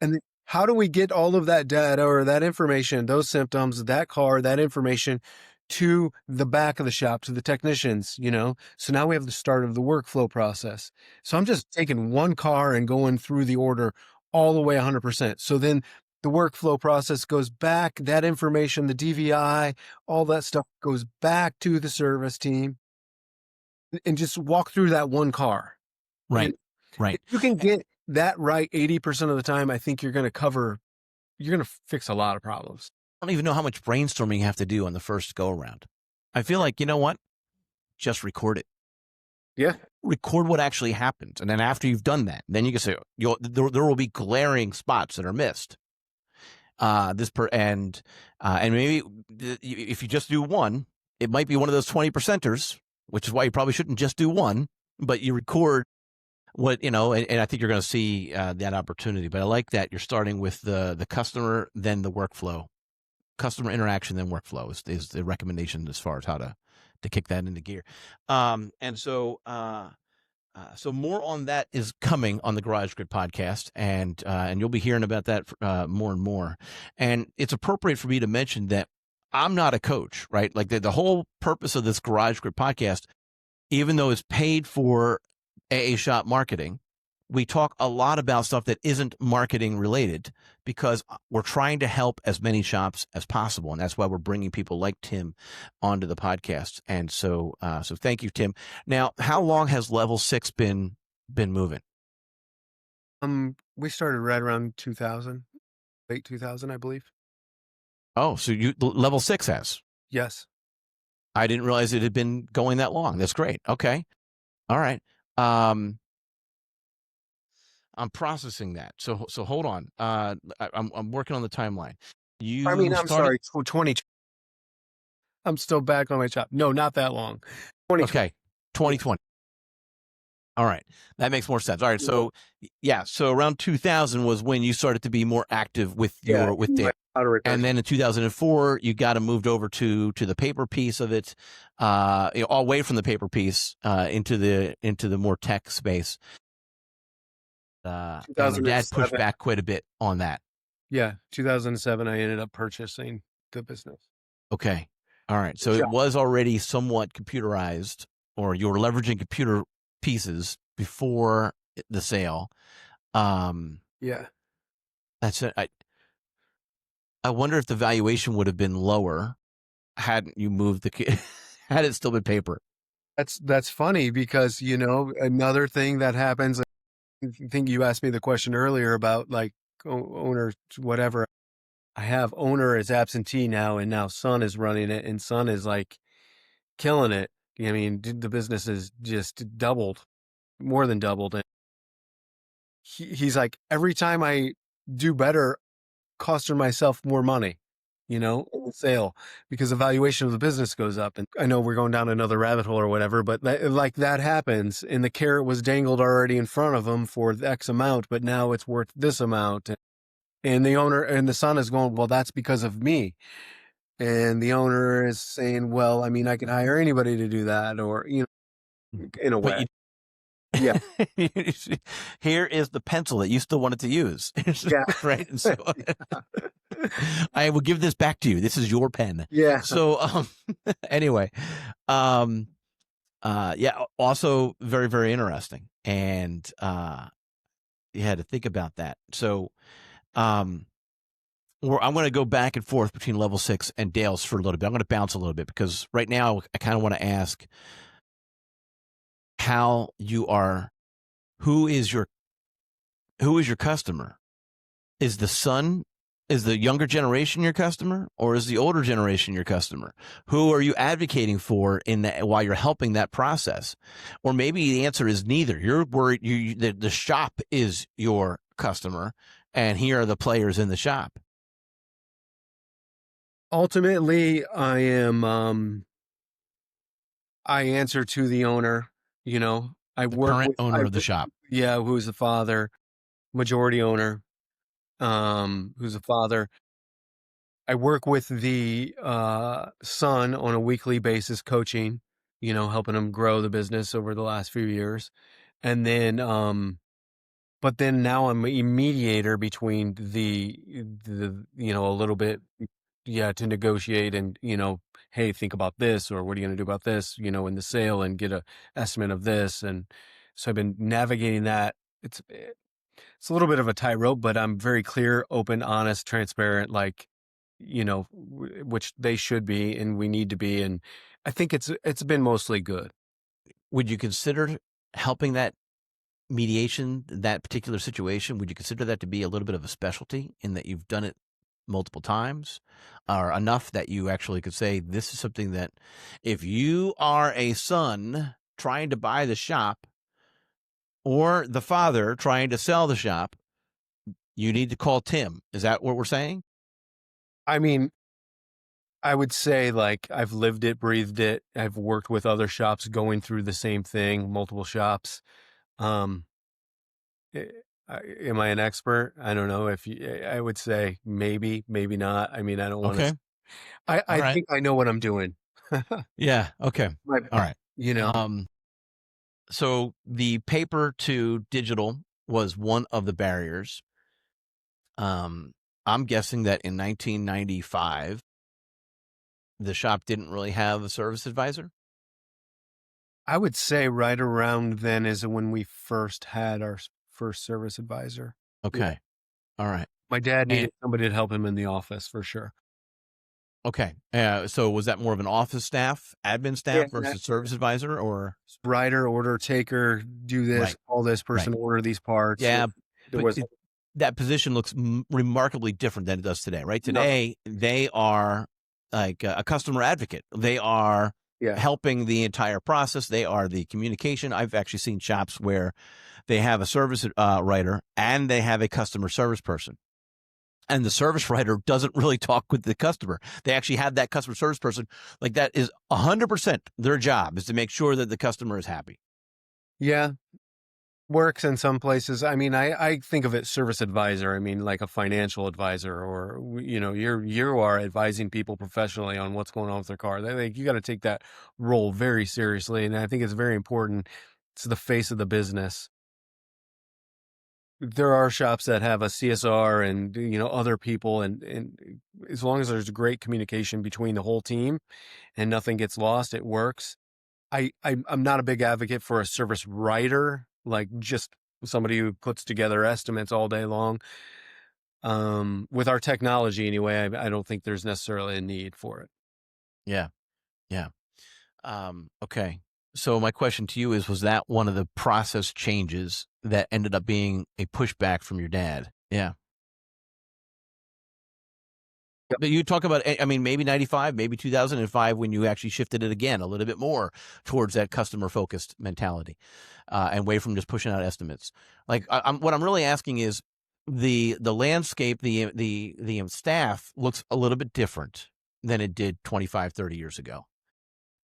And then how do we get all of that data or that information, those symptoms, that car, that information to the back of the shop, to the technicians, So now we have the start of the workflow process. So I'm just taking one car and going through the order all the way 100%. So then the workflow process goes back, that information, the DVI, all that stuff goes back to the service team and just walk through that one car. Right. And Right. if you can get that right 80% of the time, I think you're going to fix a lot of problems. I don't even know how much brainstorming you have to do on the first go around. I feel like, you know what? Just record it. Yeah. Record what actually happened. And then after you've done that, then you can say, there will be glaring spots that are missed. And maybe if you just do one, it might be one of those 20%ers, which is why you probably shouldn't just do one, but you record what, and I think you're going to see that opportunity. But I like that you're starting with the customer, then the workflow. Customer interaction, then workflow is the recommendation as far as how to kick that into gear. So more on that is coming on the Garage Grid podcast, and you'll be hearing about that more and more. And it's appropriate for me to mention that I'm not a coach, right? Like the whole purpose of this Garage Grid podcast, even though it's paid for AA shop marketing, we talk a lot about stuff that isn't marketing related because we're trying to help as many shops as possible. And that's why we're bringing people like Tim onto the podcast. And so thank you, Tim. Now, how long has Level 6 been moving? We started right around 2000, late 2000, I believe. Oh, so Level 6 has? Yes. I didn't realize it had been going that long. That's great. Okay. All right. I'm processing that. So hold on. I'm working on the timeline. I'm sorry. 20. I'm still back on my shop. No, not that long. 2020. Okay. 2020. All right. That makes more sense. All right. So yeah. So around 2000 was when you started to be more active with Dave. And then in 2004, you got moved over to the paper piece of it, all away from the paper piece, into the more tech space. And your dad pushed back quite a bit on that. Yeah. 2007, I ended up purchasing the business. Okay. All right. So it was already somewhat computerized, or you were leveraging computer pieces before the sale. Yeah. That's it. I wonder if the valuation would have been lower hadn't you moved had it still been paper. That's funny because, another thing that happens, I think you asked me the question earlier about like owner, whatever. I have owner is absentee now, and now son is running it, and son is like killing it. I mean, the business is just doubled, more than doubled. And he's like, every time I do better, costing myself more money, in the sale, because the valuation of the business goes up. And I know we're going down another rabbit hole or whatever, but that happens. And the carrot was dangled already in front of him for X amount, but now it's worth this amount. And the owner and the son is going, well, that's because of me. And the owner is saying, well, I mean, I can hire anybody to do that, or, in a way. Yeah. Here is the pencil that you still wanted to use. Yeah. Right. And so I will give this back to you. This is your pen. Yeah. So, anyway, yeah, also very, very interesting. And, you had to think about that. So, I'm going to go back and forth between Level 6 and Dale's for a little bit. I'm going to bounce a little bit because right now I kind of want to ask who is your customer? Is the younger generation your customer, or is the older generation your customer? Who are you advocating for while you're helping that process? Or maybe the answer is neither. You're worried the shop is your customer, and here are the players in the shop. Ultimately, I am I answer to the owner, I The work current with, owner of the shop. yeah, who's the father, majority owner, who's the father. I work with the son on a weekly basis, coaching, helping him grow the business over the last few years. And then, but then now I'm a mediator between a little bit, yeah, to negotiate and, hey, think about this, or what are you going to do about this, in the sale, and get a estimate of this. And so I've been navigating that. It's a little bit of a tightrope, but I'm very clear, open, honest, transparent, like, which they should be and we need to be. And I think it's been mostly good. Would you consider helping that mediation, that particular situation? Would you consider that to be a little bit of a specialty in that you've done it multiple times, or enough that you actually could say, this is something that if you are a son trying to buy the shop or the father trying to sell the shop, you need to call Tim. Is that what we're saying? I mean, I would say, like, I've lived it, breathed it. I've worked with other shops going through the same thing, multiple shops. Um, eh, am I an expert? I don't know. I would say maybe, maybe not. I mean, I don't want to. Okay. All I right. think I know what I'm doing. Yeah. Okay. My, All right. you know, Um, so the paper to digital was one of the barriers. Um, I'm guessing that in 1995, the shop didn't really have a service advisor. I would say right around then is when we first had our first service advisor. Yeah. Okay. All right. My dad And needed somebody to help him in the office for sure. okay. So was that more of an office staff, admin Yeah. staff versus service advisor, or Writer, order taker, do this, right? call this Right. person, order these parts. Yeah. There But was, that position looks remarkably different than it does today, right? no, Today, they are like a customer advocate. They are yeah. helping the entire process. They are the communication. I've actually seen shops where they have a service writer and they have a customer service person. And the service writer doesn't really talk with the customer. They actually have that customer service person. Like, that is 100% their job, is to make sure that the customer is happy. Yeah. Works in some places. I mean, I think of it service advisor. I mean, like a financial advisor, or, you are advising people professionally on what's going on with their car. You got to take that role very seriously. And I think it's very important. It's the face of the business. There are shops that have a CSR and, other people, and as long as there's great communication between the whole team and nothing gets lost, it works. I'm not a big advocate for a service writer, like just somebody who puts together estimates all day long. With our technology anyway, I don't think there's necessarily a need for it. Yeah. Yeah. Okay. So my question to you is, was that one of the process changes that ended up being a pushback from your dad? Yeah. Yep. But you talk about, I mean, maybe 95, maybe 2005, when you actually shifted it again a little bit more towards that customer focused mentality, and away from just pushing out estimates. Like, what I'm really asking is, the landscape, the staff looks a little bit different than it did 25, 30 years ago.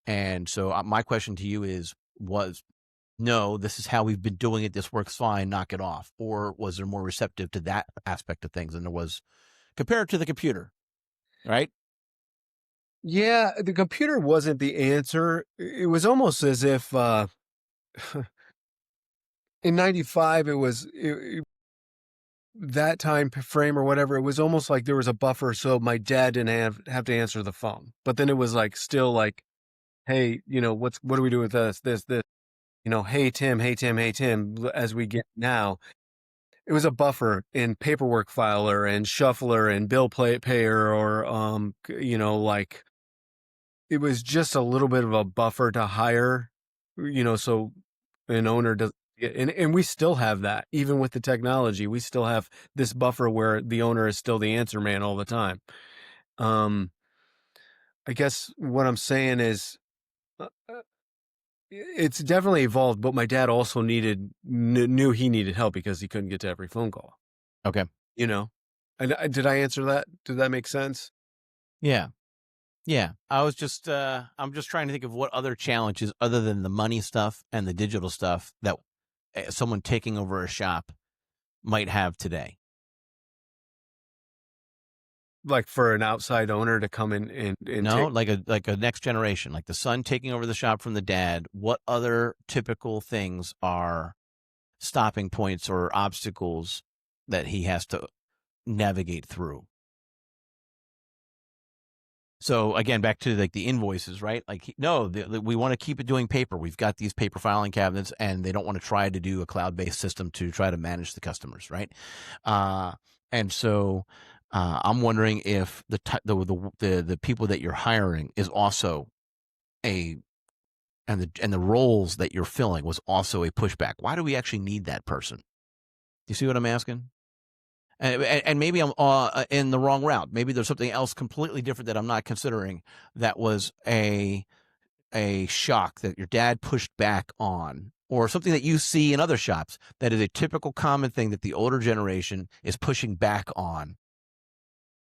And so, my question to you was, no, this is how we've been doing it. This works fine. Knock it off. Or was there more receptive to that aspect of things than there was compared to the computer? Right. Yeah, the computer wasn't the answer. It was almost as if in '95 it was that time frame or whatever. It was almost like there was a buffer, so my dad didn't have to answer the phone. But then it was like still like, hey, what do we do with this? Hey Tim, hey Tim, hey Tim. As we get now, it was a buffer in paperwork filer and shuffler and bill payer, or like, it was just a little bit of a buffer to hire, so an owner does. And we still have that even with the technology. We still have this buffer where the owner is still the answer man all the time. Um, I guess what I'm saying is, it's definitely evolved, but my dad also knew he needed help because he couldn't get to every phone call. Okay. You know, did I answer that? Did that make sense? Yeah. Yeah, I'm just trying to think of what other challenges other than the money stuff and the digital stuff that someone taking over a shop might have today. Like for an outside owner to come in and No, take. like a next generation, like the son taking over the shop from the dad. What other typical things are stopping points or obstacles that he has to navigate through? So again, back to like the invoices, right? Like, no, we want to keep it doing paper. We've got these paper filing cabinets, and they don't want to try to do a cloud-based system to try to manage the customers, right? Uh, and so I'm wondering if the people that you're hiring is also a and the roles that you're filling was also a pushback. Why do we actually need that person? Do you see what I'm asking? And maybe I'm in the wrong route. Maybe there's something else completely different that I'm not considering that was a shock that your dad pushed back on, or something that you see in other shops that is a typical common thing that the older generation is pushing back on.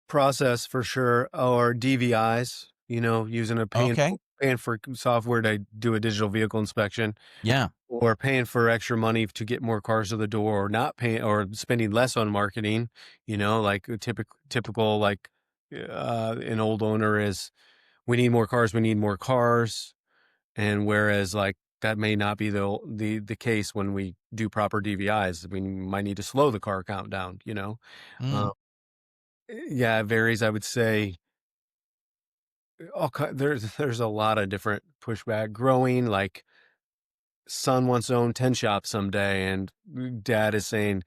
Process for sure, or DVIs, using a Okay. paying for software to do a digital vehicle inspection, Yeah. or paying for extra money to get more cars to the door, or not paying or spending less on marketing, like a typical like an old owner is, we need more cars, we need more cars. And whereas like that may not be the case when we do proper DVIs, we might need to slow the car count down. Uh, Mm. yeah, it varies. I would say there's a lot of different pushback growing. Like son wants to own 10 shops someday, and dad is saying,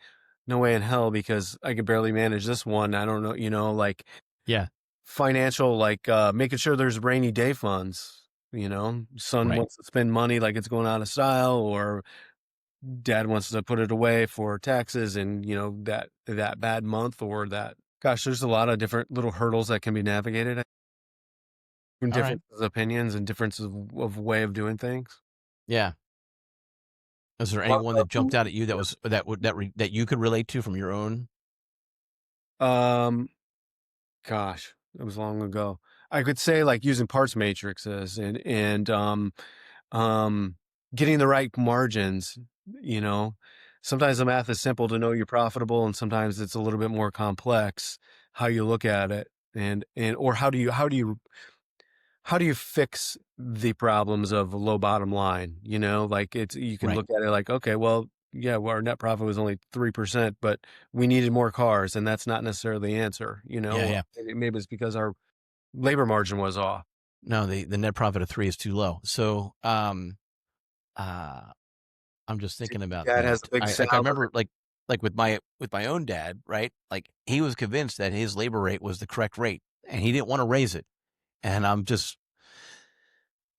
no way in hell, because I can barely manage this one. I don't know, like Yeah. financial, like making sure there's rainy day funds. Son Right. wants to spend money like it's going out of style, or dad wants to put it away for taxes and that bad month, or that, gosh, there's a lot of different little hurdles that can be navigated, and All right. differences of opinions and differences of way of doing things. Yeah. Is there anyone that jumped out at you that was that you could relate to from your own? um Gosh, it was long ago. I could say like using parts matrices and um getting the right margins, you know. Sometimes the math is simple to know you're profitable, and sometimes it's a little bit more complex how you look at it, and or how do you fix the problems of a low bottom line, like it's, you can Right. look at it like, okay, well, yeah, well, our net profit was only 3%, but we needed more cars, and that's not necessarily the answer, Yeah. or Yeah. maybe it's because our labor margin was off. No, the net profit of 3 is too low. So, uh, I'm just thinking about Dad this. has a big I salary. remember like with my own dad, right? Like he was convinced that his labor rate was the correct rate, and he didn't want to raise it. And I'm just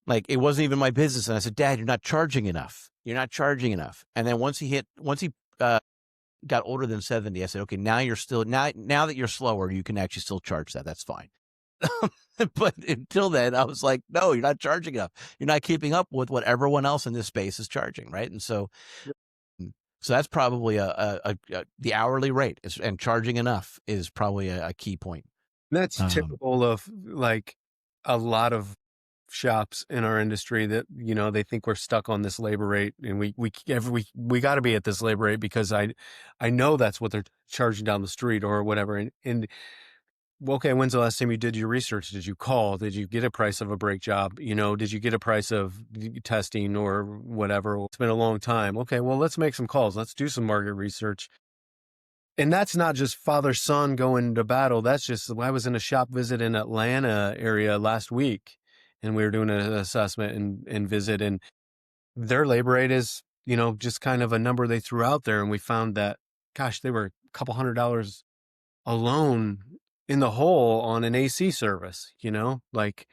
like, it wasn't even my business. And I said, Dad, you're not charging enough. You're not charging enough. And then once he got older than 70, I said, okay, now you're still now that you're slower, you can actually still charge that. That's fine. But until then, I was like, no, you're not charging enough. You're not keeping up with what everyone else in this space is charging, right? And so, so that's probably the hourly rate is, and charging enough is probably a key point. That's Um, typical of like a lot of shops in our industry that, they think we're stuck on this labor rate, and we got to be at this labor rate because I know that's what they're charging down the street or whatever. And well, okay, when's the last time you did your research? Did you call? Did you get a price of a brake job? Did you get a price of testing or whatever? It's been a long time. Okay, well, let's make some calls. Let's do some market research. And that's not just father son going to battle. That's just, I was in a shop visit in Atlanta area last week, and we were doing an assessment and visit, and their labor rate is, just kind of a number they threw out there. And we found that, gosh, they were a couple $100 alone in the hole on an AC service, like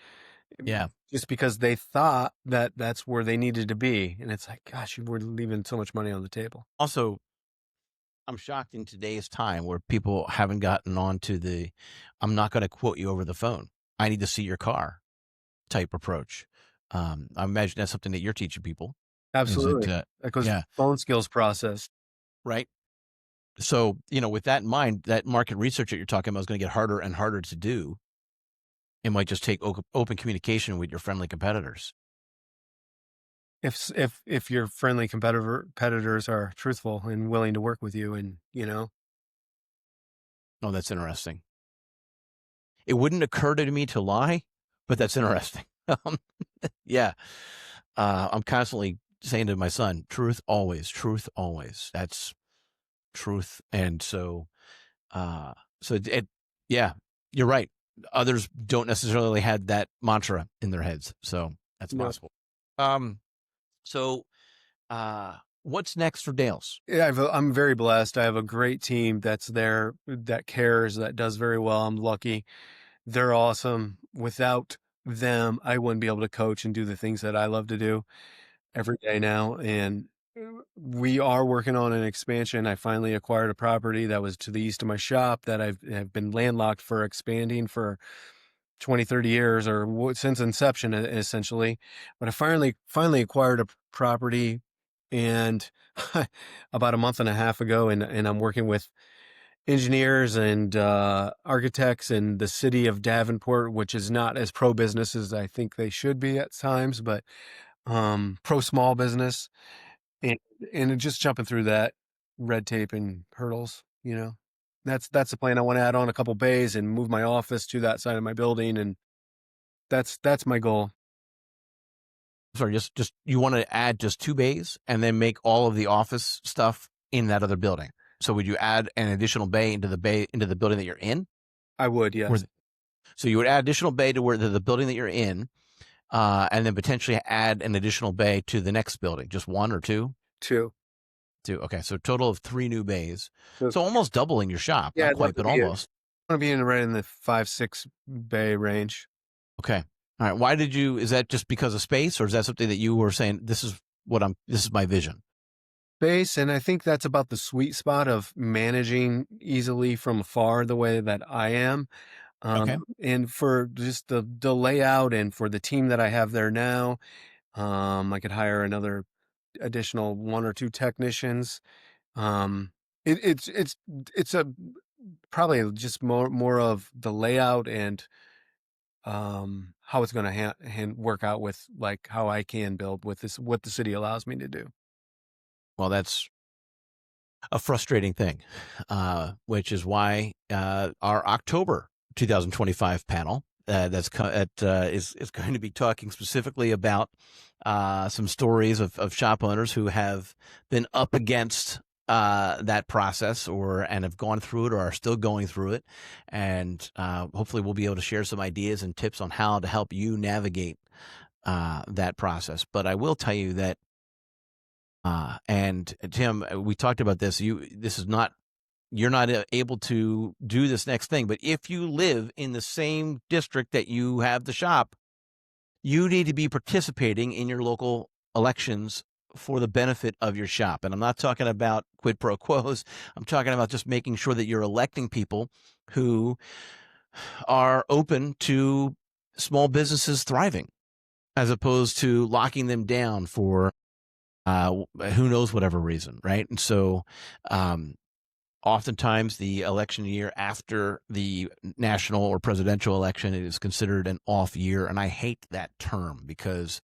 yeah. just because they thought that that's where they needed to be. And it's like, gosh, we're leaving so much money on the table. Also, I'm shocked in today's time where people haven't gotten on to the I'm not going to quote you over the phone. I need to see your car type approach. I imagine that's something that you're teaching people. Is it, Absolutely. That goes yeah, phone skills process. right. So, with that in mind, that market research that you're talking about is going to get harder and harder to do. It might just take open communication with your friendly competitors. If your friendly competitors are truthful and willing to work with you, and Oh, that's interesting. It wouldn't occur to me to lie, but that's interesting. Um, yeah. I'm constantly saying to my son, truth always, truth always. That's truth. And so, uh, yeah, you're right. Others don't necessarily have that mantra in their heads. So that's no. possible. Um, so, what's next for Dales? Yeah, I'm very blessed. I have a great team that's there, that cares, that does very well. I'm lucky. They're awesome. Without them, I wouldn't be able to coach and do the things that I love to do every day now. And we are working on an expansion. I finally acquired a property that was to the east of my shop that have been landlocked for expanding for 20, 30 years, or since inception, essentially. But I finally acquired a property, and about a month and a half ago, and I'm working with engineers and architects in the city of Davenport, which is not as pro business as I think they should be at times, but pro small business, and just jumping through that red tape and hurdles. That's the plan. I want to add on a couple bays and move my office to that side of my building, and that's my goal. Sorry, just you want to add just 2 bays and then make all of the office stuff in that other building. So would you add an additional bay into the building that you're in? I would, Or yes. so you would add additional bay to where the building that you're in, and then potentially add an additional bay to the next building. Just 1 or 2? Two. 2. Okay, so total of 3 new bays. So So almost doubling your shop. yeah, Not I'd love quite, to but be almost. right in the 5-6 bay range. Okay. All right. Why did you? Is that just because of space, or is that something that you were saying? This is my vision. Base, and I think that's about the sweet spot of managing easily from afar the way that I am. Okay. And for just the layout and for the team that I have there now, I could hire another additional 1 or 2 technicians. Um, it's a probably just more of the layout and how it's going to work out with like how I can build with this, what the city allows me to do. Well, that's a frustrating thing, which is why our October 2025 panel is going to be talking specifically about some stories of shop owners who have been up against that process and have gone through it or are still going through it, and hopefully we'll be able to share some ideas and tips on how to help you navigate that process. But I will tell you that. And Tim, we talked about this. You're not able to do this next thing, but if you live in the same district that you have the shop, you need to be participating in your local elections for the benefit of your shop. And I'm not talking about quid pro quos. I'm talking about just making sure that you're electing people who are open to small businesses thriving, as opposed to locking them down for who knows whatever reason, right? And so oftentimes the election year after the national or presidential election is considered an off year, and I hate that term because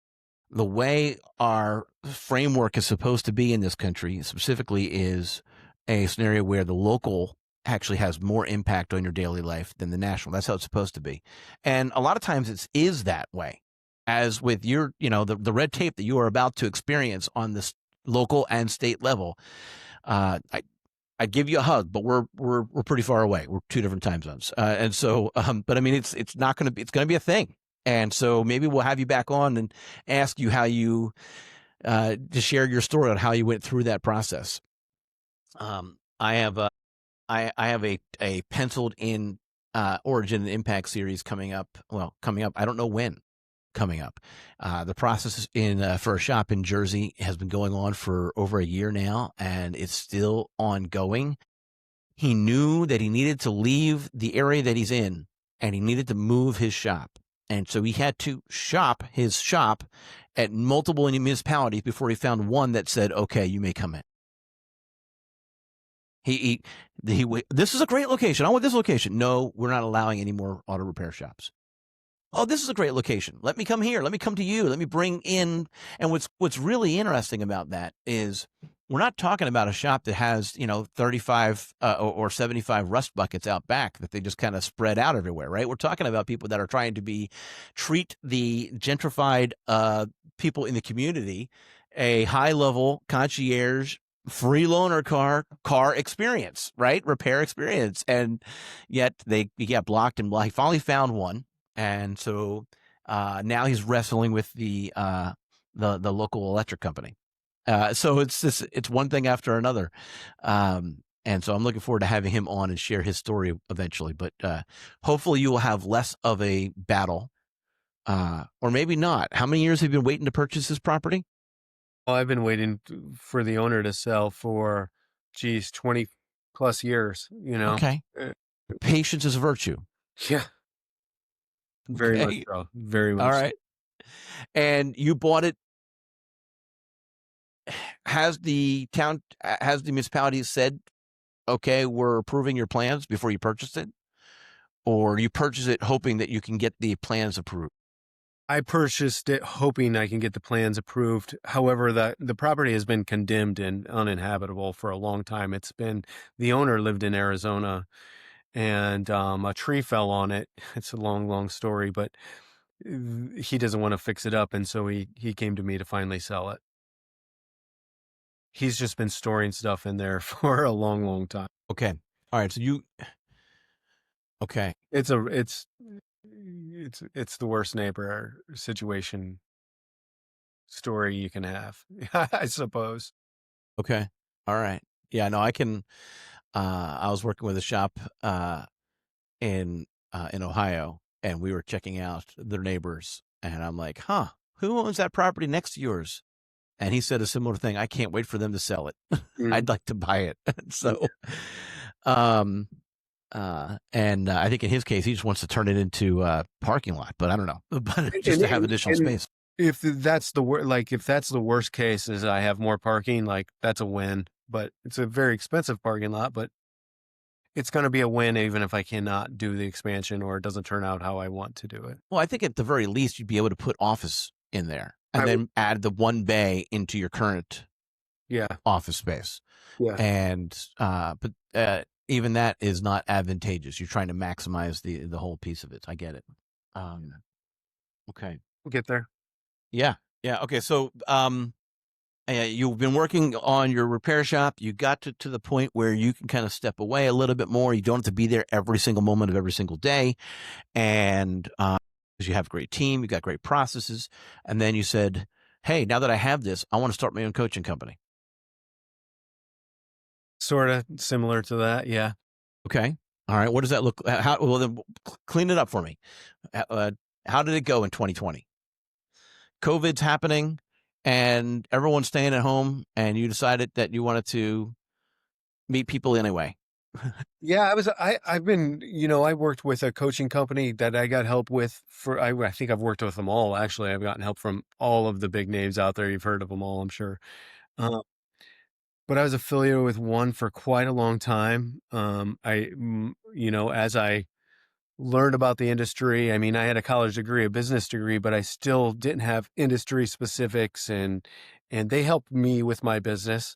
the way our framework is supposed to be in this country specifically is a scenario where the local actually has more impact on your daily life than the national. That's how it's supposed to be. And a lot of times it is that way, as with your, the red tape that you are about to experience on this local and state level. I'd give you a hug, but we're pretty far away. We're 2 different time zones. And so, but I mean, it's going to be a thing. And so maybe we'll have you back on and ask you how you, to share your story on how you went through that process. I have a penciled in Origin and Impact series coming up. I don't know when coming up. The process for a shop in Jersey has been going on for over a year now, and it's still ongoing. He knew that he needed to leave the area that he's in, and he needed to move his shop. And so he had to shop his shop at multiple municipalities before he found one that said, okay, you may come in. This is a great location. I want this location. No, we're not allowing any more auto repair shops. oh, this is a great location. Let me come here. Let me come to you. Let me bring in. And what's really interesting about that is we're not talking about a shop that has 35 or 75 rust buckets out back that they just kind of spread out everywhere, right? We're talking about people that are trying to treat the gentrified people in the community a high level concierge free loaner car experience, right? Repair experience. And yet he got blocked and he finally found one. And so now he's wrestling with the local electric company. So it's one thing after another. And so I'm looking forward to having him on and share his story eventually. But hopefully you will have less of a battle, or maybe not. How many years have you been waiting to purchase this property? Well, I've been waiting for the owner to sell for, geez, 20 plus years, you know? Okay. Uh, Patience is a virtue. Yeah, very much Okay. so. Very All much so. right. And you bought it. Has the municipality said, okay, we're approving your plans before you purchased it? Or you purchase it hoping that you can get the plans approved? I purchased it hoping I can get the plans approved. However, the property has been condemned and uninhabitable for a long time. The owner lived in Arizona, and a tree fell on it. It's a long, long story, but he doesn't want to fix it up, and so he came to me to finally sell it. He's just been storing stuff in there for a long, long time. Okay. All right. So okay. It's a it's the worst neighbor situation story you can have, I suppose. Okay. All right. Yeah, no, I can, I was working with a shop, in Ohio, and we were checking out their neighbors, and I'm like, huh, who owns that property next to yours? And he said a similar thing. I can't wait for them to sell it. Mm. I'd like to buy it. Yeah. So, um, and I think in his case, he just wants to turn it into a parking lot, but I don't know, but just to have additional And space. if that's if that's the worst case is I have more parking, like that's a win. But it's a very expensive parking lot, but it's going to be a win even if I cannot do the expansion or it doesn't turn out how I want to do it. Well, I think at the very least, you'd be able to put office in there and I would, then add the one bay into your current yeah, office space. yeah. And, but even that is not advantageous. You're trying to maximize the whole piece of it. I get it. Um, okay. We'll get there. Yeah. Yeah. Okay. So, you've been working on your repair shop. You got to the point where you can kind of step away a little bit more. You don't have to be there every single moment of every single day. And because you have a great team, you got great processes. And then you said, hey, now that I have this, I want to start my own coaching company. Sort of similar to that. Yeah. Okay. All right. What does that look? Well, then clean it up for me. How did it go in 2020? COVID's happening and everyone's staying at home, and you decided that you wanted to meet people anyway. Yeah, I've been, I worked with a coaching company that I got help with I think I've worked with them all. Actually, I've gotten help from all of the big names out there. You've heard of them all, I'm sure. Uh, but I was affiliated with one for quite a long time. As I learned about the industry, I mean, I had a college degree, a business degree, but I still didn't have industry specifics, and they helped me with my business.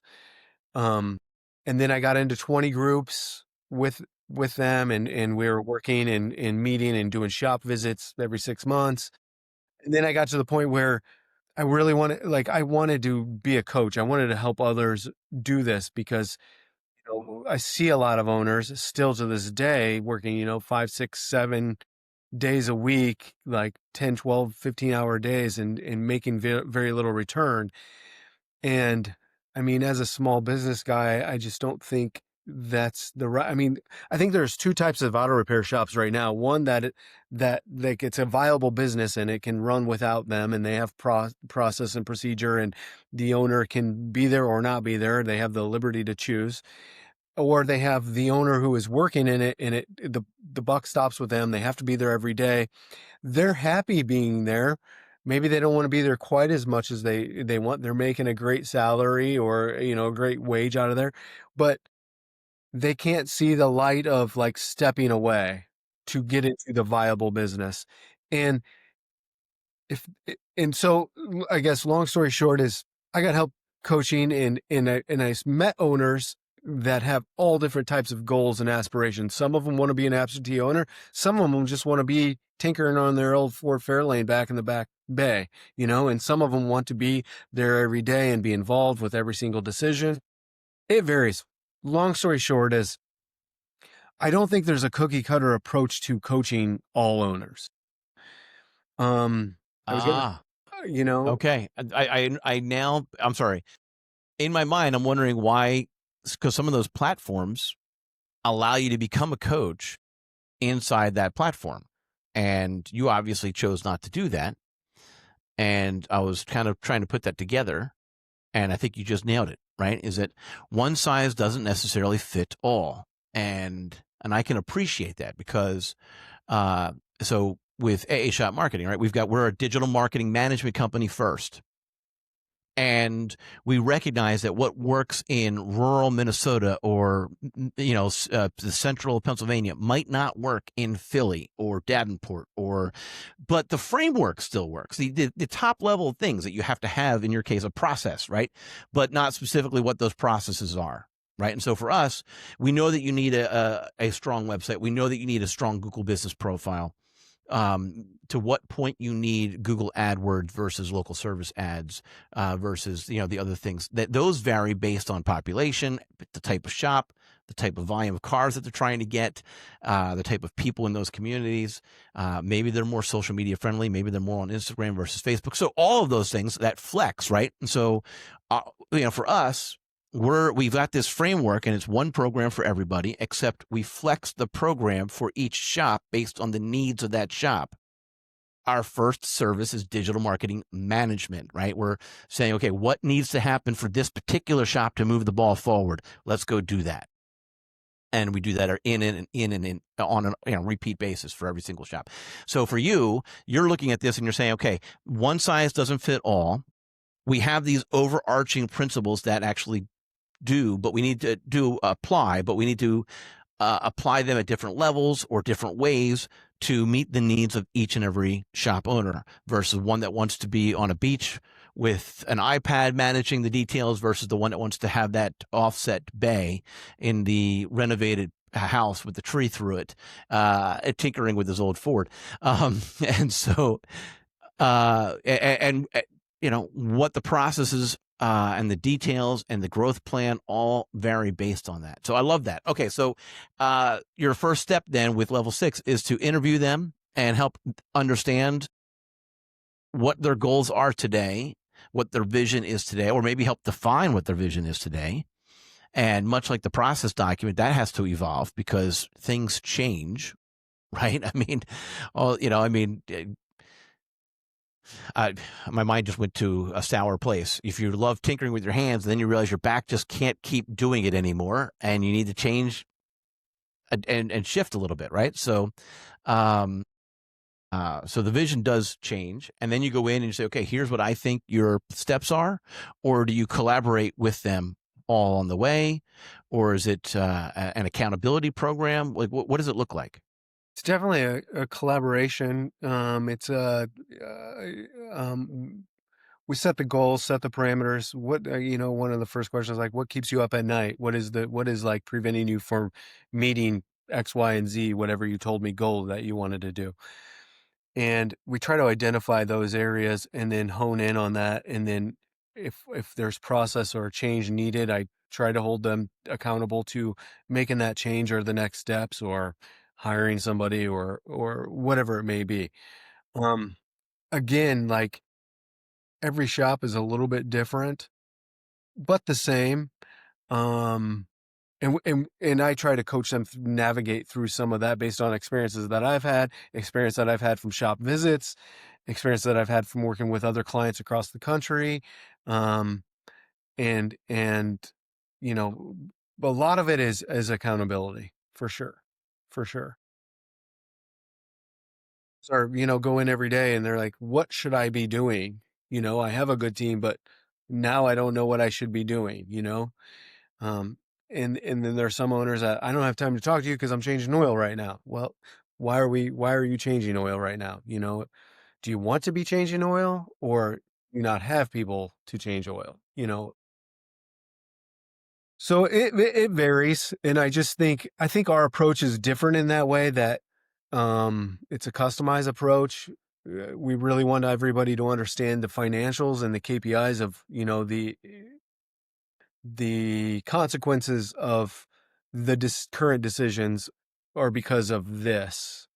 Um, and then I got into 20 groups with them, and we were working and meeting and doing shop visits every 6 months. And then I got to the point where I wanted to be a coach. I wanted to help others do this because, I see a lot of owners still to this day working, 5, 6, 7 days a week, like 10, 12, 15-hour days and making very little return. And I mean, as a small business guy, I just don't think that's the right. I mean, I think there's two types of auto repair shops right now. One that like it's a viable business and it can run without them, and they have process and procedure, and the owner can be there or not be there. They have the liberty to choose. Or they have the owner who is working in it, and the buck stops with them. They have to be there every day. They're happy being there. Maybe they don't want to be there quite as much as they want. They're making a great salary or, a great wage out of there, but they can't see the light of like stepping away to get into the viable business. And if and so I guess long story short is I got help coaching and I met owners that have all different types of goals and aspirations. Some of them want to be an absentee owner. Some of them just want to be tinkering on their old Ford Fairlane back in the back bay, and some of them want to be there every day and be involved with every single decision. It varies. Long story short is I don't think there's a cookie cutter approach to coaching all owners. I was gonna, Ah, you know, okay. I now, I'm sorry. In my mind, I'm wondering why, because some of those platforms allow you to become a coach inside that platform. And you obviously chose not to do that. And I was kind of trying to put that together. And I think you just nailed it, right? Is that one size doesn't necessarily fit all. And I can appreciate that because so with AA Shop Marketing, right? We're a digital marketing management company first. And we recognize that what works in rural Minnesota or the central Pennsylvania might not work in Philly or Davenport, but the framework still works. The top level things that you have to have in your case a process, right? But not specifically what those processes are. Right. And so for us, we know that you need a strong website. We know that you need a strong Google business profile. To what point you need Google AdWords versus local service ads versus the other things that those vary based on population, the type of shop, the type of volume of cars that they're trying to get, the type of people in those communities. Maybe they're more social media friendly. Maybe they're more on Instagram versus Facebook. So all of those things that flex, right? And so, for us, we've got this framework and it's one program for everybody, except we flex the program for each shop based on the needs of that shop. Our first service is digital marketing management, right? We're saying, okay, what needs to happen for this particular shop to move the ball forward? Let's go do that. And we do that in on a repeat basis for every single shop. So for you, you're looking at this and you're saying, okay, one size doesn't fit all. We have these overarching principles that actually but we need to apply them at different levels or different ways to meet the needs of each and every shop owner versus one that wants to be on a beach with an iPad managing the details versus the one that wants to have that offset bay in the renovated house with the tree through it, tinkering with his old Ford. And so, what the processes and the details and the growth plan all vary based on that. So I love that. Okay, so your first step then with level 6 is to interview them and help understand what their goals are today, what their vision is today, or maybe help define what their vision is today. And much like the process document, that has to evolve because things change, right? I mean, my mind just went to a sour place. If you love tinkering with your hands, then you realize your back just can't keep doing it anymore, and you need to change and shift a little bit, right? So, so the vision does change, and then you go in and you say, okay, here's what I think your steps are, or do you collaborate with them all on the way, or is it an accountability program? Like, what does it look like? it's definitely a collaboration. We set the goals, set the parameters. One of the first questions like, what keeps you up at night? What is like preventing you from meeting X, Y, and Z, whatever you told me goal that you wanted to do? And we try to identify those areas and then hone in on that. And then if there's process or change needed, I try to hold them accountable to making that change or the next steps or hiring somebody or whatever it may be. Um, Again, like every shop is a little bit different, but the same. Um, and I try to coach them navigate through some of that based on experiences that I've had, experience that I've had from shop visits, experience that I've had from working with other clients across the country. Um, and you know, a lot of it is accountability for sure, for sure. So, go in every day and they're like, what should I be doing? I have a good team, but now I don't know what I should be doing. Um, and then there are some owners that I don't have time to talk to you because I'm changing oil right now. Well, why are you changing oil right now? You know, do you want to be changing oil, or do you not have people to change oil? You know, so it varies, and I think our approach is different in that way, that it's a customized approach. We really want everybody to understand the financials and the KPIs of, you know, the consequences of the current decisions are because of this.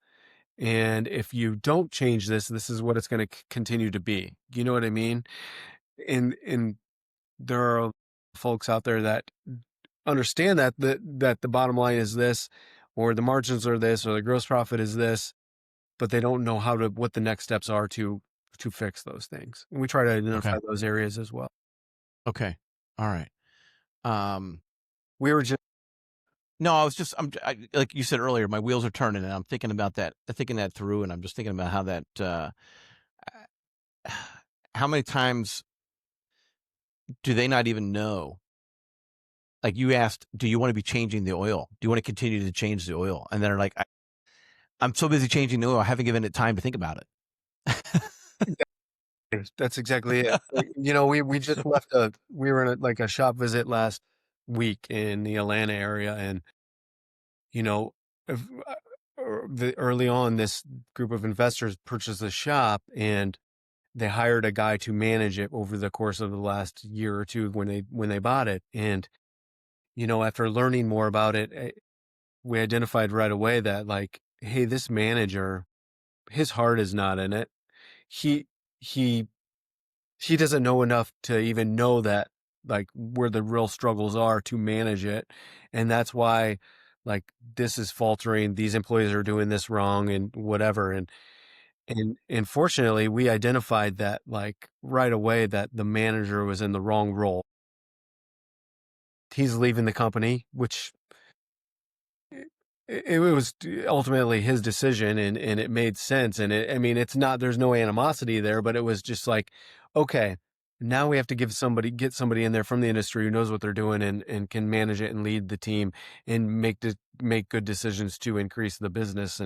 And if you don't change this, this is what it's going to continue to be. You know what I mean? And there are folks out there that understand that the bottom line is this, or the margins are this, or the gross profit is this, but they don't know what the next steps are to fix those things. And we try to Okay. identify those areas as well. Okay. All right. Um, We were just no, like you said earlier, my wheels are turning, and I'm thinking about that, thinking that through, and I'm just thinking about how that, how many times do they not even know? Like you asked, do you want to be changing the oil? Do you want to continue to change the oil? And they're like, I'm so busy changing the oil, I haven't given it time to think about it. that's exactly it. You know, we just we were in like a shop visit last week in the Atlanta area, and you know, if, early on, this group of investors purchased a shop, and they hired a guy to manage it over the course of the last year or two when they bought it. And you know, after learning more about it, we identified right away that, like, hey, this manager, his heart is not in it. He he he doesn't know enough to even know that, like, where the real struggles are to manage it. And that's why, like, this is faltering. These employees are doing this wrong and whatever. And fortunately, we identified that, like, right away, that the manager was in the wrong role. He's leaving the company, which it was ultimately his decision, and it made sense. And I mean, it's not, there's no animosity there, but it was just like, okay, now we have to get somebody in there from the industry who knows what they're doing, and can manage it and lead the team and make good decisions to increase the business.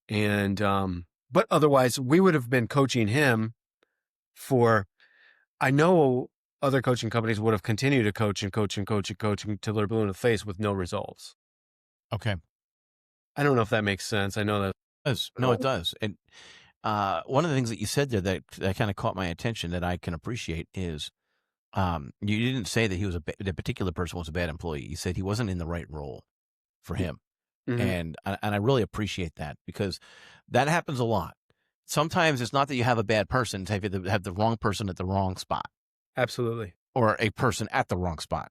But otherwise we would have been coaching him for, I know other coaching companies would have continued to coach and coach and coach and coach until they're blue in the face with no results. Okay. I don't know if that makes sense. I know that. No, it does. And one of the things that you said there that kind of caught my attention that I can appreciate is you didn't say that that particular person was a bad employee. You said he wasn't in the right role for him. Mhm. And I really appreciate that, because that happens a lot. Sometimes it's not that you have a bad person, it's you have the wrong person at the wrong spot, Absolutely. or a person at the wrong spot.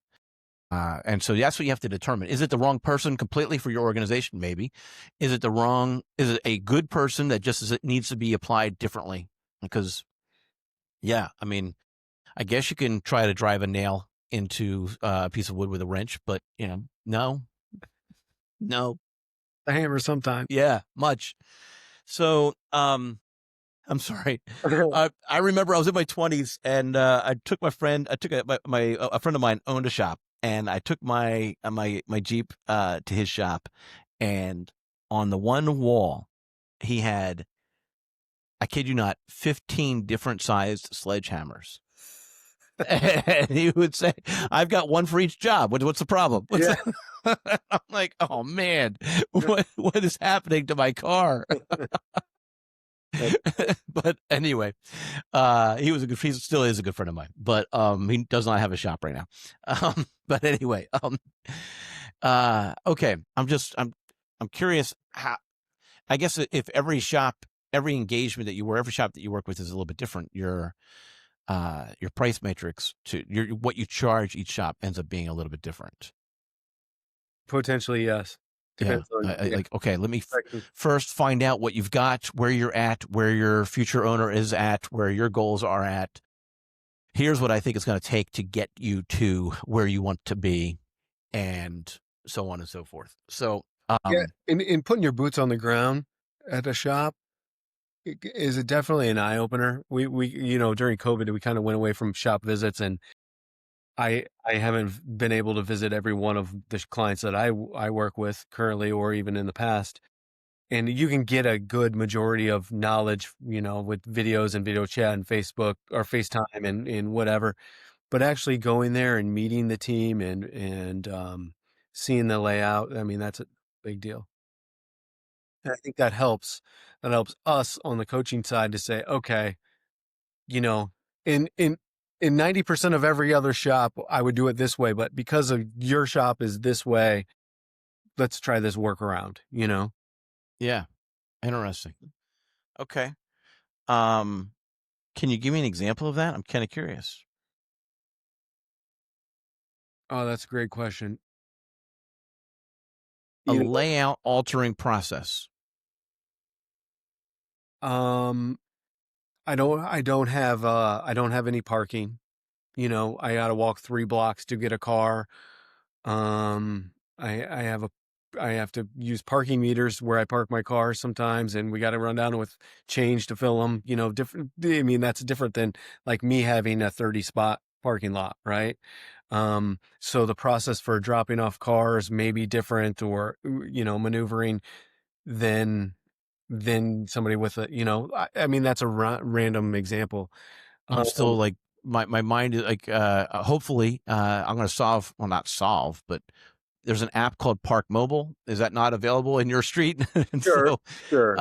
And so that's what you have to determine. Is it the wrong person completely for your organization? Maybe. Is it a good person that needs to be applied differently? Because, yeah, I mean, I guess you can try to drive a nail into a piece of wood with a wrench, but, no, The hammer sometime. yeah, much. So, I'm sorry. I remember I was in my 20s, and I took my friend. I took a friend of mine owned a shop, and I took my Jeep to his shop, and on the one wall, he had, I kid you not, 15 different sized sledgehammers. And he would say, "I've got one for each job. What's the problem?" Yeah. I'm like, "Oh man, what is happening to my car?" But anyway, he still is a good friend of mine, but he does not have a shop right now. But anyway, okay, I'm curious how, I guess if every engagement that every shop that you work with is a little bit different, your price matrix what you charge each shop ends up being a little bit different. Potentially, yes. Yeah. Depends on, yeah. Like, okay, let me Right. first find out what you've got, where you're at, where your future owner is at, where your goals are at. Here's what I think it's going to take to get you to where you want to be, and so on and so forth. So, Yeah. In putting your boots on the ground at a shop is it definitely an eye opener. You know, during COVID, we kind of went away from shop visits, and I haven't been able to visit every one of the clients that I work with currently, or even in the past. and you can get a good majority of knowledge, with videos and video chat and Facebook or FaceTime and whatever. But actually going there and meeting the team and seeing the layout, I mean, that's a big deal. And I think that helps. That helps us on the coaching side to say, okay, you know, in in in 90% of every other shop, I would do it this way, but because of your shop is this way, let's try this workaround. Yeah. Interesting. Okay. Um, can you give me an example of that? I'm kind of curious. Oh, that's a great question. A You layout altering process. um, I don't have any parking. I got to walk 3 blocks to get a car. I have I have to use parking meters where I park my car sometimes, and we got to run down with change to fill them. Different. I mean, that's different than like me having a 30 spot parking lot, right? So the process for dropping off cars may be different, or maneuvering than somebody with I mean, that's a random example. I'm still Um, like my mind is like hopefully I'm going to solve, well, not solve, but there's an app called Park Mobile. Is that not available in your street? And sure, so sure,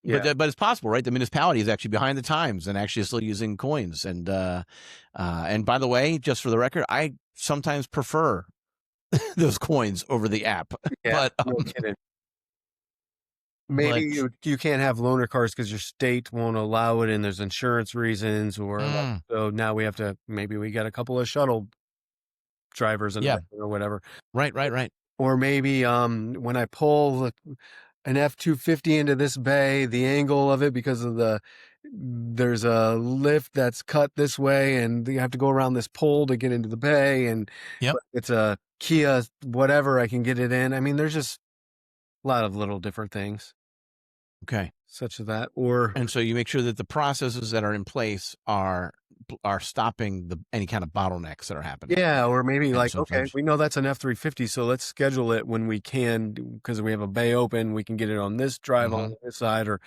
yeah, but it's possible, right? The municipality is actually behind the times and actually still using coins. And by the way, just for the record, I sometimes prefer those coins over the app. yeah, But no kidding. Maybe but you can't have loaner cars because your state won't allow it, and there's insurance reasons, or like, mm, so now maybe we got a couple of shuttle drivers in yeah, or whatever. right. Or maybe when I pull an F-250 into this bay, the angle of it, because of there's a lift that's cut this way, and you have to go around this pole to get into the bay, and Yep. but it's a Kia whatever, I can get it in. I mean, there's just a lot of little different things Okay. such as that. Or And so you make sure that the processes that are in place are stopping any kind of bottlenecks that are happening. yeah, or maybe And like, okay, sometimes, we know that's an F-350, so let's schedule it when we can, because we have a bay open, we can get it on this drive hmm, on this side, or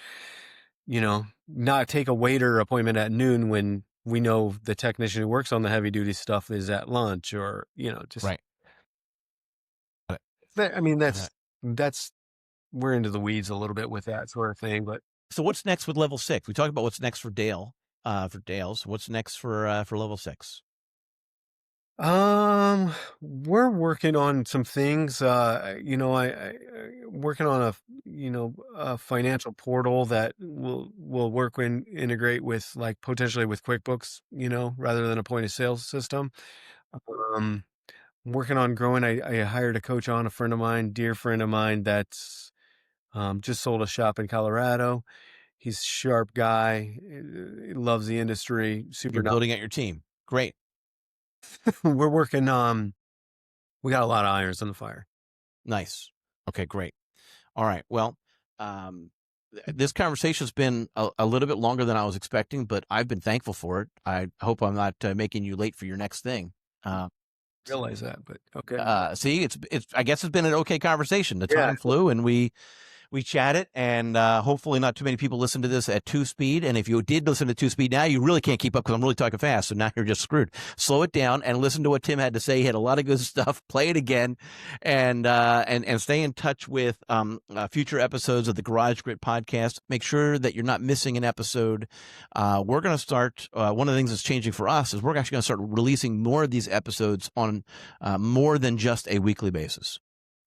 not take a waiter appointment at noon when we know the technician who works on the heavy duty stuff is at lunch, or just right. Got it. I mean, Got it. that's we're into the weeds a little bit with that sort of thing, but So what's next with level 6? We talked about what's next for Dale's. What's next for level 6? we're working on some things. I working on a financial portal that will work and integrate with, like, potentially with QuickBooks, rather than a point of sale system. Um, working on growing. I hired a coach on, a friend of mine, dear friend of mine, that's just sold a shop in Colorado. He's a sharp guy, loves the industry, You're super. building out your team. Great. We're working. We got a lot of irons in the fire. Nice. Okay, great. All right. Well, um, this conversation's been a little bit longer than I was expecting, but I've been thankful for it. I hope I'm not making you late for your next thing. Uh, Realize that, but okay. see, it's. I guess it's been an okay conversation. The Yeah, time flew, and we chatted, and hopefully not too many people listen to this at 2 speed. And if you did listen to 2 speed now, you really can't keep up because I'm really talking fast. So now you're just screwed. Slow it down and listen to what Tim had to say. He had a lot of good stuff. Play it again, and stay in touch with future episodes of the Garage Grit podcast. Make sure that you're not missing an episode. We're going to start. One of the things that's changing for us is we're actually going to start releasing more of these episodes on more than just a weekly basis.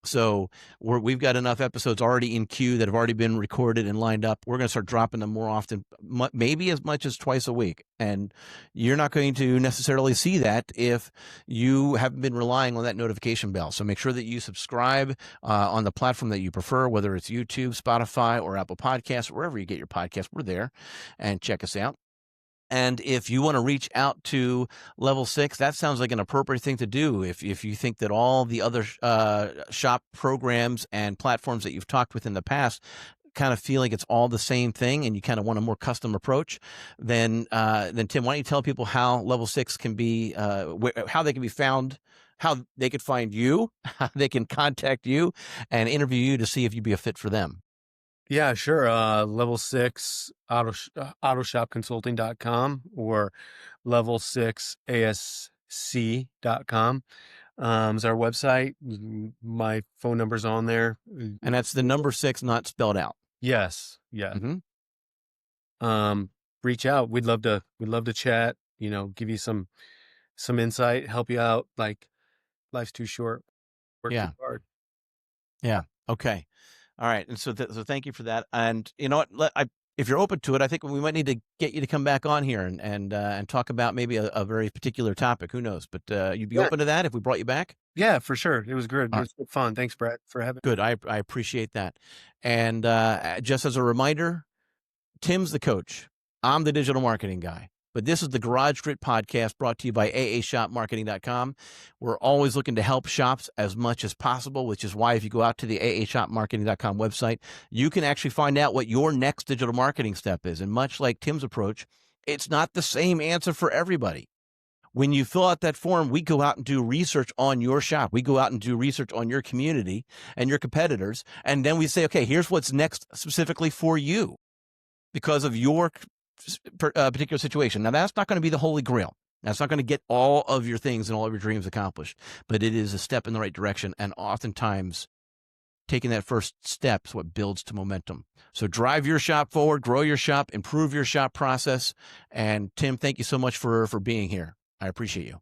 So we've got enough episodes already in queue that have already been recorded and lined up. We're going to start dropping them more often, maybe as much as twice a week. And you're not going to necessarily see that if you haven't been relying on that notification bell. So make sure that you subscribe on the platform that you prefer, whether it's YouTube, Spotify, or Apple Podcasts, wherever you get your podcast. We're there, and check us out. And if you want to reach out to level 6, that sounds like an appropriate thing to do. If you think that all the other shop programs and platforms that you've talked with in the past kind of feel like it's all the same thing, and you kind of want a more custom approach, then Tim, why don't you tell people how level 6 can be, how they can be found, how they could find you, how they can contact you, and interview you to see if you'd be a fit for them. Yeah, sure. Level six autoshopconsulting.com or level six ASC.com is our website. My phone number's on there. And that's the number 6 not spelled out. Yes. Yeah. Mm-hmm. Um, reach out. We'd love to chat, give you some insight, help you out. Like life's too short. Work too Yeah. hard. Yeah. Okay. All right. And so, so thank you for that. And you know what? If you're open to it, I think we might need to get you to come back on here and talk about maybe a very particular topic. Who knows? But you'd be Yeah. open to that if we brought you back? Yeah, for sure. It was good. It All right. was good fun. Thanks, Brad, for having. Good. I appreciate that. And just as a reminder, Tim's the coach. I'm the digital marketing guy. But this is the Garage Grit podcast brought to you by aashopmarketing.com. We're always looking to help shops as much as possible, which is why if you go out to the aashopmarketing.com website, you can actually find out what your next digital marketing step is. And much like Tim's approach, it's not the same answer for everybody. When you fill out that form, we go out and do research on your shop. We go out and do research on your community and your competitors. And then we say, okay, here's what's next specifically for you because of your particular situation. Now, that's not going to be the holy grail. That's not going to get all of your things and all of your dreams accomplished, but it is a step in the right direction. And oftentimes, taking that first step is what builds to momentum. So drive your shop forward, grow your shop, improve your shop process. And Tim, thank you so much for being here. I appreciate you.